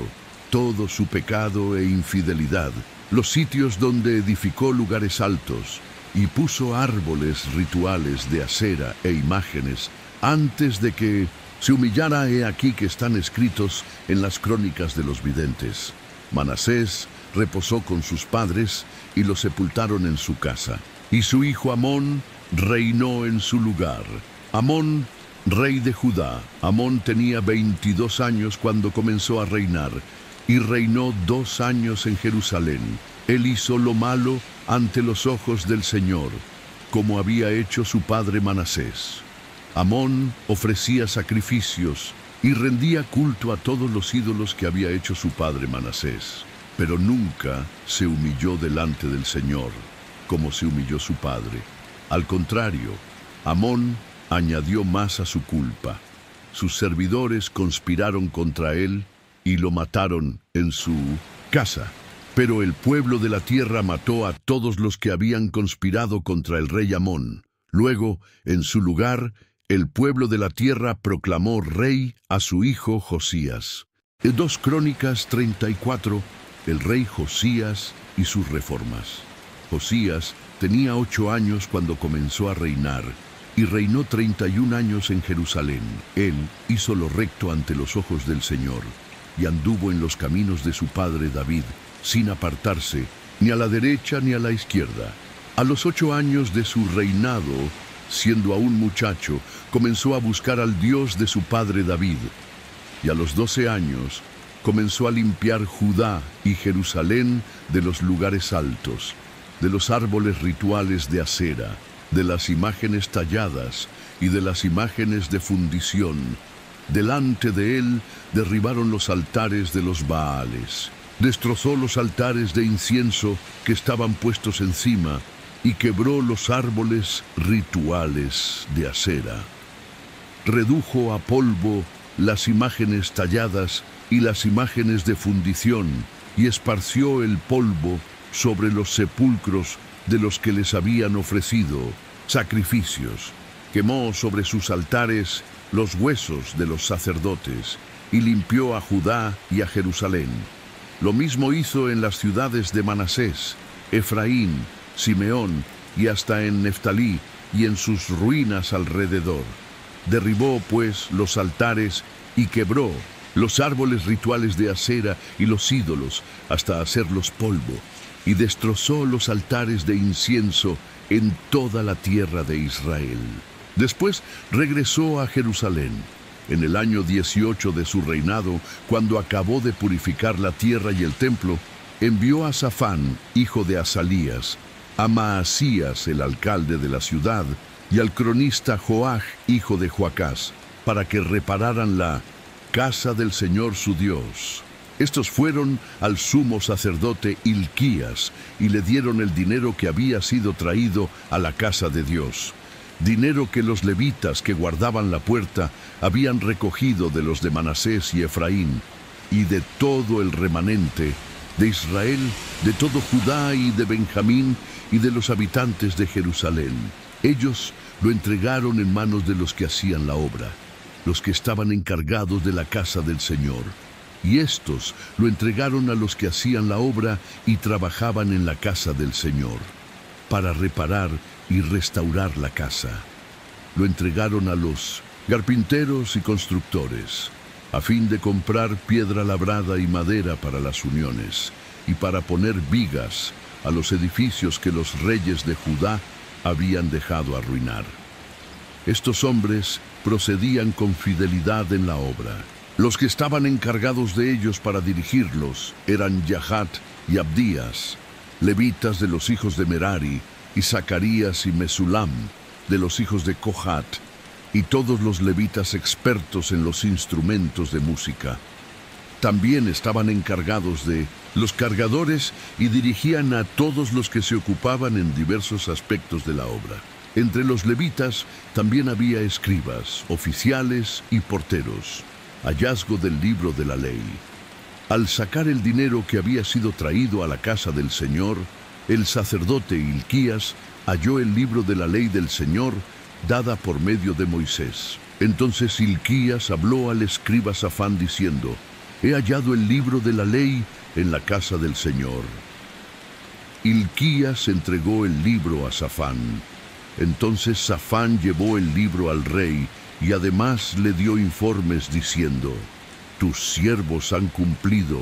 todo su pecado e infidelidad, los sitios donde edificó lugares altos, y puso árboles rituales de acera e imágenes, antes de que se humillara, he aquí que están escritos en las crónicas de los videntes. Manasés reposó con sus padres y lo sepultaron en su casa. Y su hijo Amón reinó en su lugar. Amón, rey de Judá. Amón tenía 22 años cuando comenzó a reinar, y reinó 2 años en Jerusalén. Él hizo lo malo ante los ojos del Señor, como había hecho su padre Manasés. Amón ofrecía sacrificios y rendía culto a todos los ídolos que había hecho su padre Manasés, pero nunca se humilló delante del Señor, como se humilló su padre. Al contrario, Amón añadió más a su culpa. Sus servidores conspiraron contra él y lo mataron en su casa. Pero el pueblo de la tierra mató a todos los que habían conspirado contra el rey Amón. Luego, en su lugar, el pueblo de la tierra proclamó rey a su hijo Josías. En 2 Crónicas 34, el rey Josías y sus reformas. Josías tenía 8 años cuando comenzó a reinar, y reinó 31 años en Jerusalén. Él hizo lo recto ante los ojos del Señor, y anduvo en los caminos de su padre David, sin apartarse ni a la derecha ni a la izquierda. A los 8 años de su reinado, siendo aún muchacho, comenzó a buscar al Dios de su padre David, y a los 12 años comenzó a limpiar Judá y Jerusalén de los lugares altos, de los árboles rituales de acera, de las imágenes talladas y de las imágenes de fundición. Delante de él derribaron los altares de los Baales. Destrozó los altares de incienso que estaban puestos encima y quebró los árboles rituales de acera. Redujo a polvo las imágenes talladas y las imágenes de fundición y esparció el polvo sobre los sepulcros de los que les habían ofrecido sacrificios. Quemó sobre sus altares los huesos de los sacerdotes y limpió a Judá y a Jerusalén. Lo mismo hizo en las ciudades de Manasés, Efraín, Simeón y hasta en Neftalí y en sus ruinas alrededor. Derribó, pues, los altares y quebró los árboles rituales de acera y los ídolos hasta hacerlos polvo, y destrozó los altares de incienso en toda la tierra de Israel. Después regresó a Jerusalén. En el año 18 de su reinado, cuando acabó de purificar la tierra y el templo, envió a Safán, hijo de Asalías, a Maasías, el alcalde de la ciudad, y al cronista Joach, hijo de Joacás, para que repararan la casa del Señor su Dios. Estos fueron al sumo sacerdote Hilquías y le dieron el dinero que había sido traído a la casa de Dios, dinero que los levitas que guardaban la puerta habían recogido de los de Manasés y Efraín, y de todo el remanente de Israel, de todo Judá y de Benjamín, y de los habitantes de Jerusalén. Ellos lo entregaron en manos de los que hacían la obra, los que estaban encargados de la casa del Señor, y estos lo entregaron a los que hacían la obra y trabajaban en la casa del Señor, para reparar y restaurar la casa. Lo entregaron a los carpinteros y constructores, a fin de comprar piedra labrada y madera para las uniones, y para poner vigas a los edificios que los reyes de Judá habían dejado arruinar. Estos hombres procedían con fidelidad en la obra. Los que estaban encargados de ellos para dirigirlos eran Yahat y Abdías, levitas de los hijos de Merari, y Zacarías y Mesulam, de los hijos de Cohat, y todos los levitas expertos en los instrumentos de música. También estaban encargados de los cargadores y dirigían a todos los que se ocupaban en diversos aspectos de la obra. Entre los levitas también había escribas, oficiales y porteros. Hallazgo del libro de la ley. Al sacar el dinero que había sido traído a la casa del Señor, el sacerdote Hilquías halló el libro de la ley del Señor dada por medio de Moisés. Entonces Hilquías habló al escriba Safán diciendo: «He hallado el libro de la ley en la casa del Señor». Hilquías entregó el libro a Safán. Entonces Safán llevó el libro al rey y además le dio informes diciendo: «Tus siervos han cumplido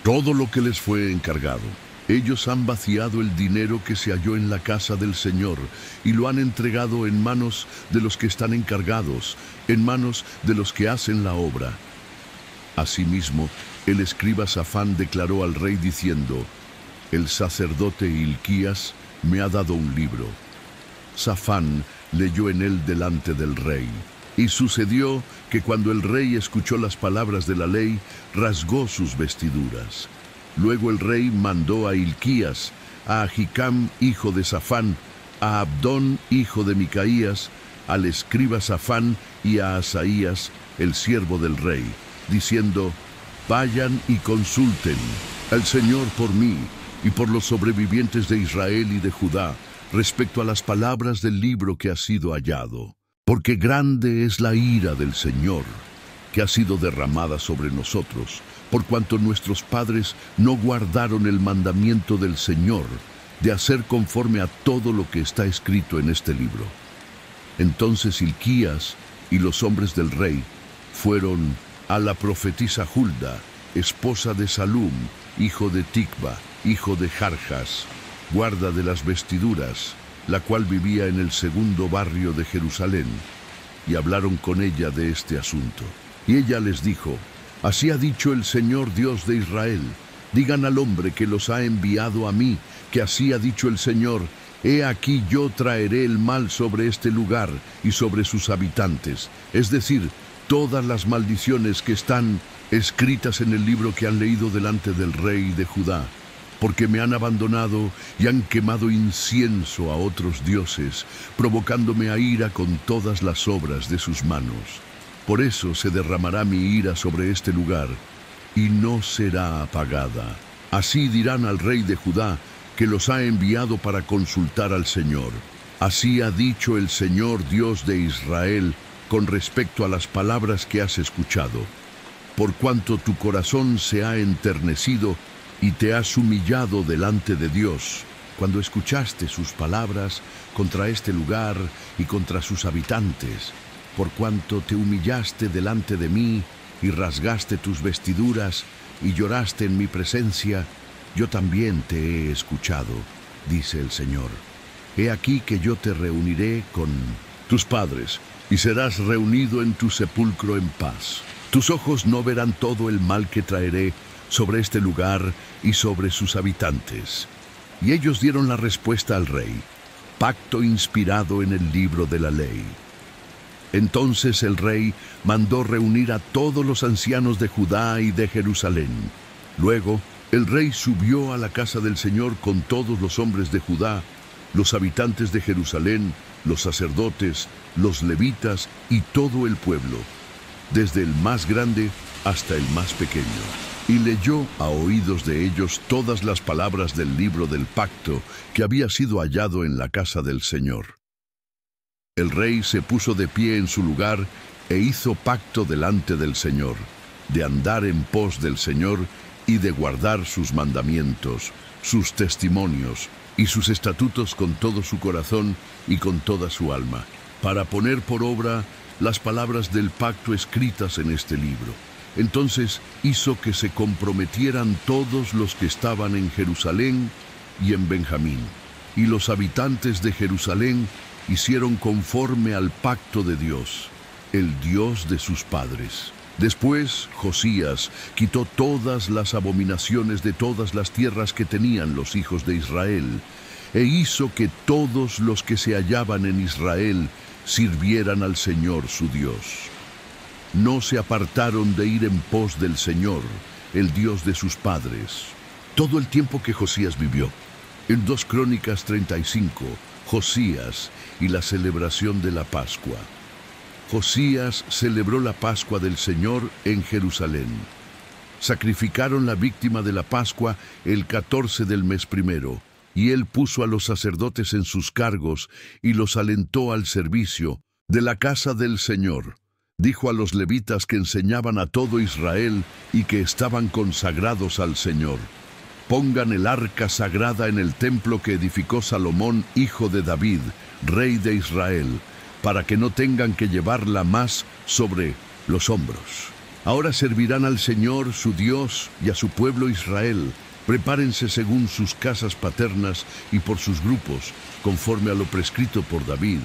todo lo que les fue encargado. Ellos han vaciado el dinero que se halló en la casa del Señor y lo han entregado en manos de los que están encargados, en manos de los que hacen la obra». Asimismo, el escriba Safán declaró al rey diciendo: «El sacerdote Hilquías me ha dado un libro». Safán leyó en él delante del rey. Y sucedió que cuando el rey escuchó las palabras de la ley, rasgó sus vestiduras. Luego el rey mandó a Hilquías, a Ahicam, hijo de Safán, a Abdón, hijo de Micaías, al escriba Safán y a Asaías, el siervo del rey, diciendo: «Vayan y consulten al Señor por mí y por los sobrevivientes de Israel y de Judá respecto a las palabras del libro que ha sido hallado. Porque grande es la ira del Señor, que ha sido derramada sobre nosotros, por cuanto nuestros padres no guardaron el mandamiento del Señor de hacer conforme a todo lo que está escrito en este libro». Entonces Hilquías y los hombres del rey fueron a la profetisa Hulda, esposa de Salum, hijo de Tikva, hijo de Jarjas, guarda de las vestiduras, la cual vivía en el segundo barrio de Jerusalén, y hablaron con ella de este asunto. Y ella les dijo: «Así ha dicho el Señor Dios de Israel, digan al hombre que los ha enviado a mí, que así ha dicho el Señor: he aquí yo traeré el mal sobre este lugar y sobre sus habitantes, es decir, todas las maldiciones que están escritas en el libro que han leído delante del rey de Judá, porque me han abandonado y han quemado incienso a otros dioses, provocándome a ira con todas las obras de sus manos. Por eso se derramará mi ira sobre este lugar, y no será apagada. Así dirán al rey de Judá, que los ha enviado para consultar al Señor. Así ha dicho el Señor Dios de Israel con respecto a las palabras que has escuchado. Por cuanto tu corazón se ha enternecido y te has humillado delante de Dios, cuando escuchaste sus palabras contra este lugar y contra sus habitantes, por cuanto te humillaste delante de mí y rasgaste tus vestiduras y lloraste en mi presencia, yo también te he escuchado, dice el Señor. He aquí que yo te reuniré con tus padres, y serás reunido en tu sepulcro en paz. Tus ojos no verán todo el mal que traeré sobre este lugar y sobre sus habitantes». Y ellos dieron la respuesta al rey: «Pacto inspirado en el libro de la ley». Entonces el rey mandó reunir a todos los ancianos de Judá y de Jerusalén. Luego el rey subió a la casa del Señor con todos los hombres de Judá, los habitantes de Jerusalén, los sacerdotes, los levitas y todo el pueblo, desde el más grande hasta el más pequeño. Y leyó a oídos de ellos todas las palabras del libro del pacto que había sido hallado en la casa del Señor. El rey se puso de pie en su lugar e hizo pacto delante del Señor, de andar en pos del Señor y de guardar sus mandamientos, sus testimonios y sus estatutos con todo su corazón y con toda su alma, para poner por obra las palabras del pacto escritas en este libro. Entonces hizo que se comprometieran todos los que estaban en Jerusalén y en Benjamín. Y los habitantes de Jerusalén hicieron conforme al pacto de Dios, el Dios de sus padres. Después Josías quitó todas las abominaciones de todas las tierras que tenían los hijos de Israel, e hizo que todos los que se hallaban en Israel sirvieran al Señor su Dios. No se apartaron de ir en pos del Señor, el Dios de sus padres, todo el tiempo que Josías vivió. En 2 Crónicas 35, Josías y la celebración de la Pascua. Josías celebró la Pascua del Señor en Jerusalén. Sacrificaron la víctima de la Pascua el 14 del mes primero, y él puso a los sacerdotes en sus cargos y los alentó al servicio de la casa del Señor. Dijo a los levitas que enseñaban a todo Israel y que estaban consagrados al Señor: pongan el arca sagrada en el templo que edificó Salomón, hijo de David, rey de Israel, para que no tengan que llevarla más sobre los hombros. Ahora servirán al Señor, su Dios, y a su pueblo Israel. Prepárense según sus casas paternas y por sus grupos, conforme a lo prescrito por David,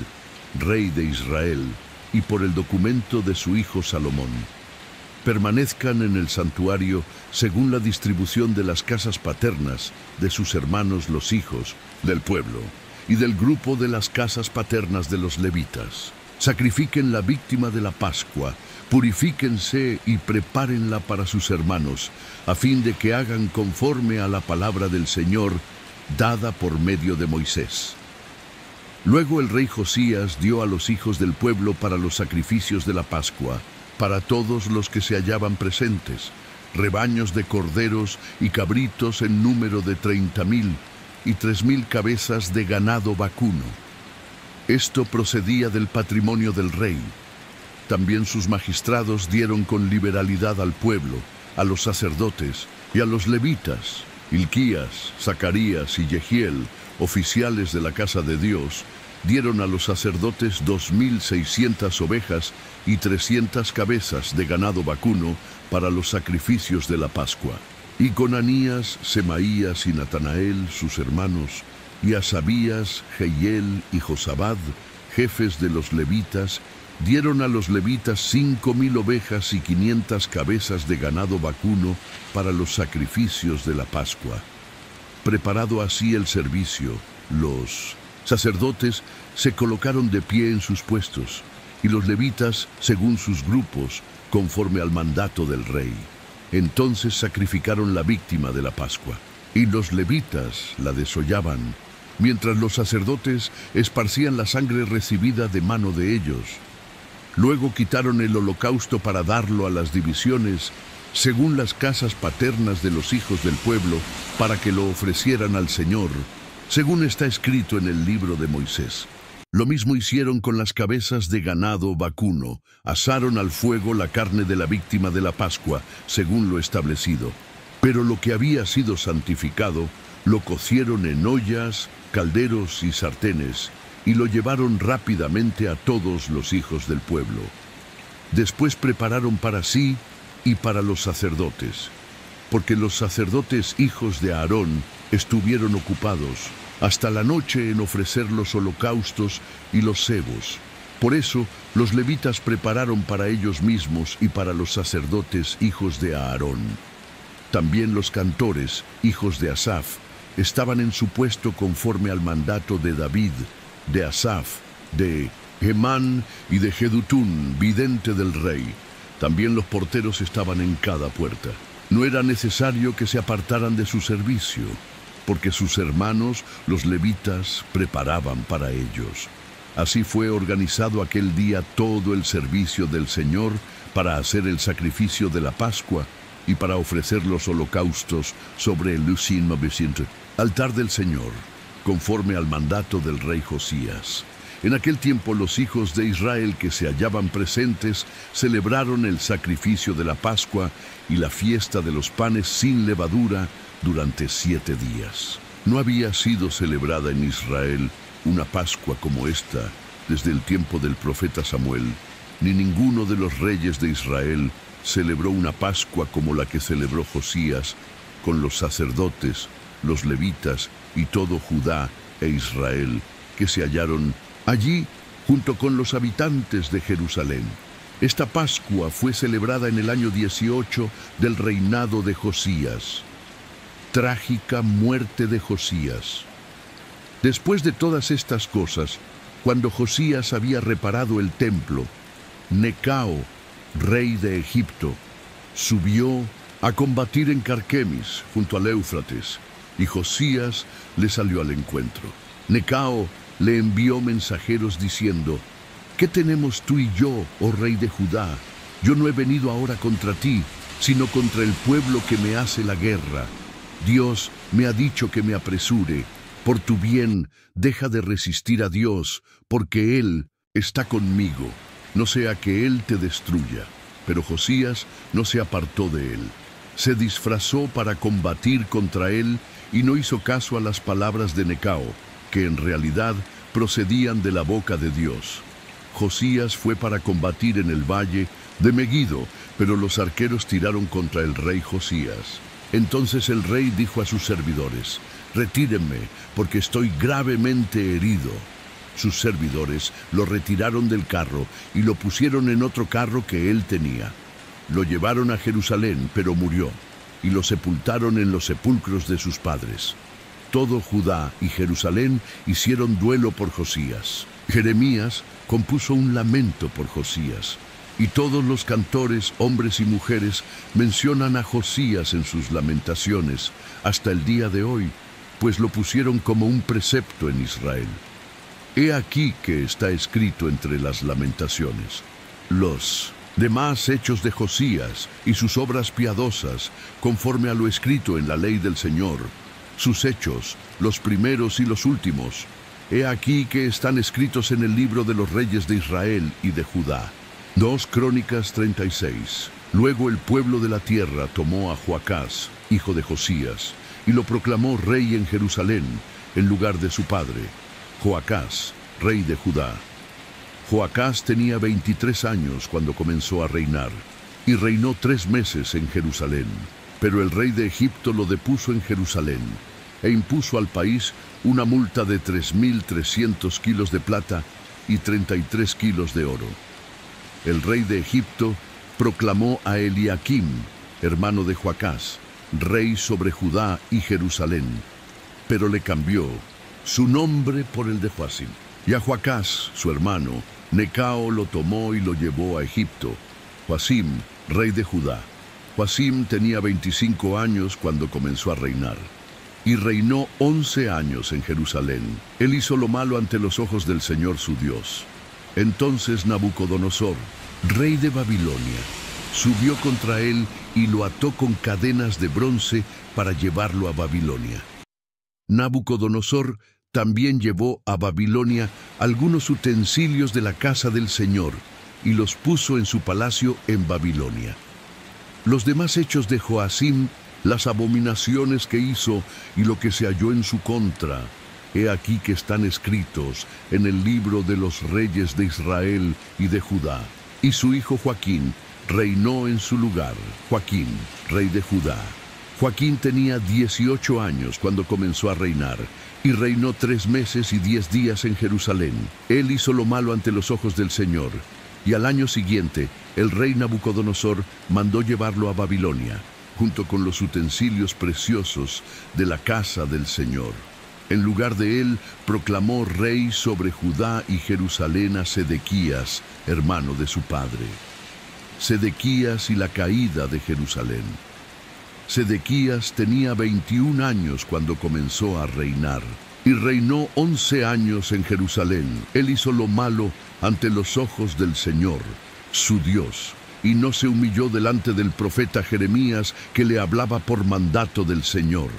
rey de Israel, y por el documento de su hijo Salomón. Permanezcan en el santuario según la distribución de las casas paternas de sus hermanos los hijos del pueblo y del grupo de las casas paternas de los levitas. Sacrifiquen la víctima de la Pascua, purifíquense y prepárenla para sus hermanos, a fin de que hagan conforme a la palabra del Señor dada por medio de Moisés. Luego el rey Josías dio a los hijos del pueblo para los sacrificios de la Pascua, para todos los que se hallaban presentes, rebaños de corderos y cabritos en número de 30,000 y 3,000 cabezas de ganado vacuno. Esto procedía del patrimonio del rey. También sus magistrados dieron con liberalidad al pueblo, a los sacerdotes y a los levitas. Hilquías, Zacarías y Jehiel, oficiales de la casa de Dios, dieron a los sacerdotes 2,600 ovejas y 300 cabezas de ganado vacuno para los sacrificios de la Pascua. Y con Anías, Semaías y Natanael, sus hermanos, y Asabías, Jehiel y Josabad, jefes de los levitas, dieron a los levitas 5,000 ovejas y 500 cabezas de ganado vacuno para los sacrificios de la Pascua. Preparado así el servicio, los sacerdotes se colocaron de pie en sus puestos, y los levitas según sus grupos, conforme al mandato del rey. Entonces sacrificaron la víctima de la Pascua, y los levitas la desollaban, mientras los sacerdotes esparcían la sangre recibida de mano de ellos. Luego quitaron el holocausto para darlo a las divisiones, según las casas paternas de los hijos del pueblo, para que lo ofrecieran al Señor, según está escrito en el libro de Moisés. Lo mismo hicieron con las cabezas de ganado vacuno. Asaron al fuego la carne de la víctima de la Pascua, según lo establecido. Pero lo que había sido santificado, lo cocieron en ollas, calderos y sartenes, y lo llevaron rápidamente a todos los hijos del pueblo. Después prepararon para sí y para los sacerdotes, porque los sacerdotes hijos de Aarón estuvieron ocupados hasta la noche en ofrecer los holocaustos y los cebos. Por eso los levitas prepararon para ellos mismos y para los sacerdotes hijos de Aarón. También los cantores, hijos de Asaf, estaban en su puesto conforme al mandato de David, de Asaf, de Hemán y de Jedutún, vidente del rey. También los porteros estaban en cada puerta. No era necesario que se apartaran de su servicio, porque sus hermanos, los levitas, preparaban para ellos. Así fue organizado aquel día todo el servicio del Señor para hacer el sacrificio de la Pascua y para ofrecer los holocaustos sobre el Lusin Mabesint, altar del Señor, conforme al mandato del rey Josías. En aquel tiempo los hijos de Israel que se hallaban presentes celebraron el sacrificio de la Pascua y la fiesta de los panes sin levadura durante 7 días. No había sido celebrada en Israel una Pascua como esta desde el tiempo del profeta Samuel, ni ninguno de los reyes de Israel celebró una Pascua como la que celebró Josías, con los sacerdotes, los levitas y todo Judá e Israel, que se hallaron allí junto con los habitantes de Jerusalén. Esta Pascua fue celebrada en el año 18 del reinado de Josías. Trágica muerte de Josías. Después de todas estas cosas, cuando Josías había reparado el templo, Necao, rey de Egipto, subió a combatir en Carquemis, junto al Éufrates, y Josías le salió al encuentro. Necao le envió mensajeros diciendo: ¿Qué tenemos tú y yo, oh rey de Judá? Yo no he venido ahora contra ti, sino contra el pueblo que me hace la guerra. Dios me ha dicho que me apresure. Por tu bien, deja de resistir a Dios, porque Él está conmigo. No sea que Él te destruya. Pero Josías no se apartó de él. Se disfrazó para combatir contra él y no hizo caso a las palabras de Necao, que en realidad procedían de la boca de Dios. Josías fue para combatir en el valle de Megido, pero los arqueros tiraron contra el rey Josías. Entonces el rey dijo a sus servidores: «Retírenme, porque estoy gravemente herido». Sus servidores lo retiraron del carro y lo pusieron en otro carro que él tenía. Lo llevaron a Jerusalén, pero murió, y lo sepultaron en los sepulcros de sus padres. Todo Judá y Jerusalén hicieron duelo por Josías. Jeremías compuso un lamento por Josías, y todos los cantores, hombres y mujeres, mencionan a Josías en sus lamentaciones hasta el día de hoy, pues lo pusieron como un precepto en Israel. He aquí que está escrito entre las lamentaciones: los demás hechos de Josías y sus obras piadosas, conforme a lo escrito en la ley del Señor, sus hechos, los primeros y los últimos. He aquí que están escritos en el libro de los reyes de Israel y de Judá. 2 Crónicas 36. Luego el pueblo de la tierra tomó a Joacás, hijo de Josías, y lo proclamó rey en Jerusalén, en lugar de su padre, Joacás, rey de Judá. Joacás tenía 23 años cuando comenzó a reinar, y reinó 3 meses en Jerusalén. Pero el rey de Egipto lo depuso en Jerusalén, e impuso al país una multa de 3.300 kilos de plata y 33 kilos de oro. El rey de Egipto proclamó a Eliakim, hermano de Joacás, rey sobre Judá y Jerusalén, pero le cambió su nombre por el de Joacim. Y a Joacás, su hermano, Necao lo tomó y lo llevó a Egipto. Joacim, rey de Judá. Joacim tenía 25 años cuando comenzó a reinar, y reinó 11 años en Jerusalén. Él hizo lo malo ante los ojos del Señor su Dios. Entonces Nabucodonosor, rey de Babilonia, subió contra él y lo ató con cadenas de bronce para llevarlo a Babilonia. Nabucodonosor también llevó a Babilonia algunos utensilios de la casa del Señor y los puso en su palacio en Babilonia. Los demás hechos de Joacim, las abominaciones que hizo y lo que se halló en su contra, he aquí que están escritos en el libro de los reyes de Israel y de Judá. Y su hijo Joaquín reinó en su lugar. Joaquín, rey de Judá. Joaquín tenía 18 años cuando comenzó a reinar, y reinó 3 meses y 10 días en Jerusalén. Él hizo lo malo ante los ojos del Señor, y al año siguiente el rey Nabucodonosor mandó llevarlo a Babilonia, junto con los utensilios preciosos de la casa del Señor. En lugar de él, proclamó rey sobre Judá y Jerusalén a Sedequías, hermano de su padre. Sedequías y la caída de Jerusalén. Sedequías tenía 21 años cuando comenzó a reinar, y reinó 11 años en Jerusalén. Él hizo lo malo ante los ojos del Señor, su Dios, y no se humilló delante del profeta Jeremías, que le hablaba por mandato del Señor.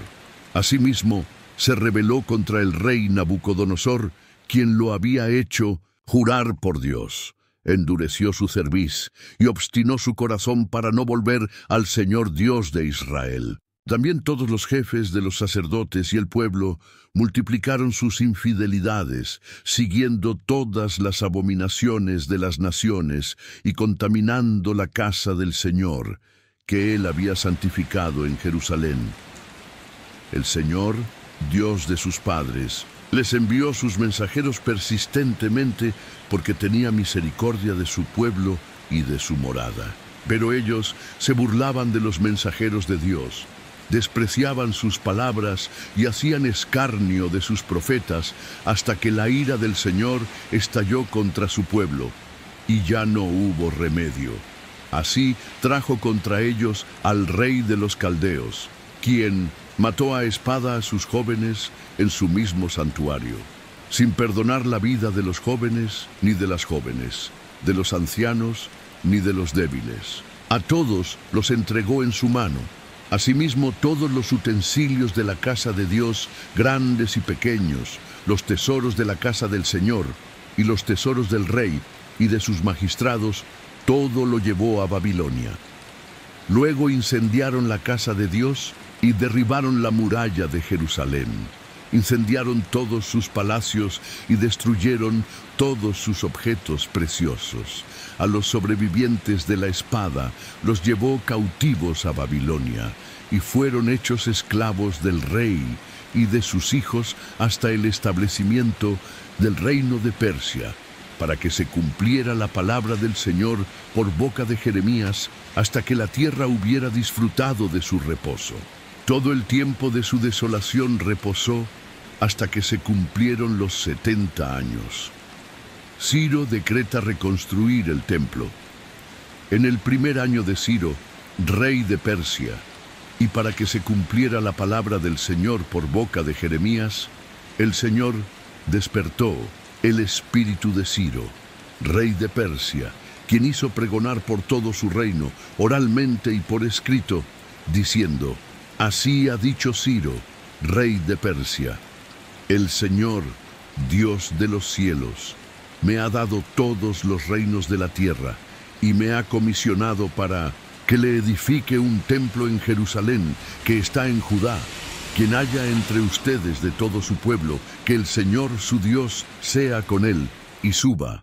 Asimismo, se rebeló contra el rey Nabucodonosor, quien lo había hecho jurar por Dios. Endureció su cerviz y obstinó su corazón para no volver al Señor Dios de Israel. También todos los jefes de los sacerdotes y el pueblo multiplicaron sus infidelidades, siguiendo todas las abominaciones de las naciones y contaminando la casa del Señor, que él había santificado en Jerusalén. El Señor, Dios de sus padres, les envió sus mensajeros persistentemente porque tenía misericordia de su pueblo y de su morada. Pero ellos se burlaban de los mensajeros de Dios, despreciaban sus palabras y hacían escarnio de sus profetas hasta que la ira del Señor estalló contra su pueblo, y ya no hubo remedio. Así trajo contra ellos al rey de los caldeos, quien mató a espada a sus jóvenes en su mismo santuario, sin perdonar la vida de los jóvenes ni de las jóvenes, de los ancianos ni de los débiles. A todos los entregó en su mano. Asimismo, todos los utensilios de la casa de Dios, grandes y pequeños, los tesoros de la casa del Señor y los tesoros del rey y de sus magistrados, todo lo llevó a Babilonia. Luego incendiaron la casa de Dios y derribaron la muralla de Jerusalén. Incendiaron todos sus palacios y destruyeron todos sus objetos preciosos. A los sobrevivientes de la espada los llevó cautivos a Babilonia y fueron hechos esclavos del rey y de sus hijos hasta el establecimiento del reino de Persia, para que se cumpliera la palabra del Señor por boca de Jeremías, hasta que la tierra hubiera disfrutado de su reposo. Todo el tiempo de su desolación reposó hasta que se cumplieron los 70 años. Ciro decreta reconstruir el templo. En el primer año de Ciro, rey de Persia, y para que se cumpliera la palabra del Señor por boca de Jeremías, el Señor despertó el espíritu de Ciro, rey de Persia, quien hizo pregonar por todo su reino, oralmente y por escrito, diciendo: Así ha dicho Ciro, rey de Persia: El Señor, Dios de los cielos, me ha dado todos los reinos de la tierra y me ha comisionado para que le edifique un templo en Jerusalén, que está en Judá. Quien haya entre ustedes de todo su pueblo, que el Señor su Dios sea con él y suba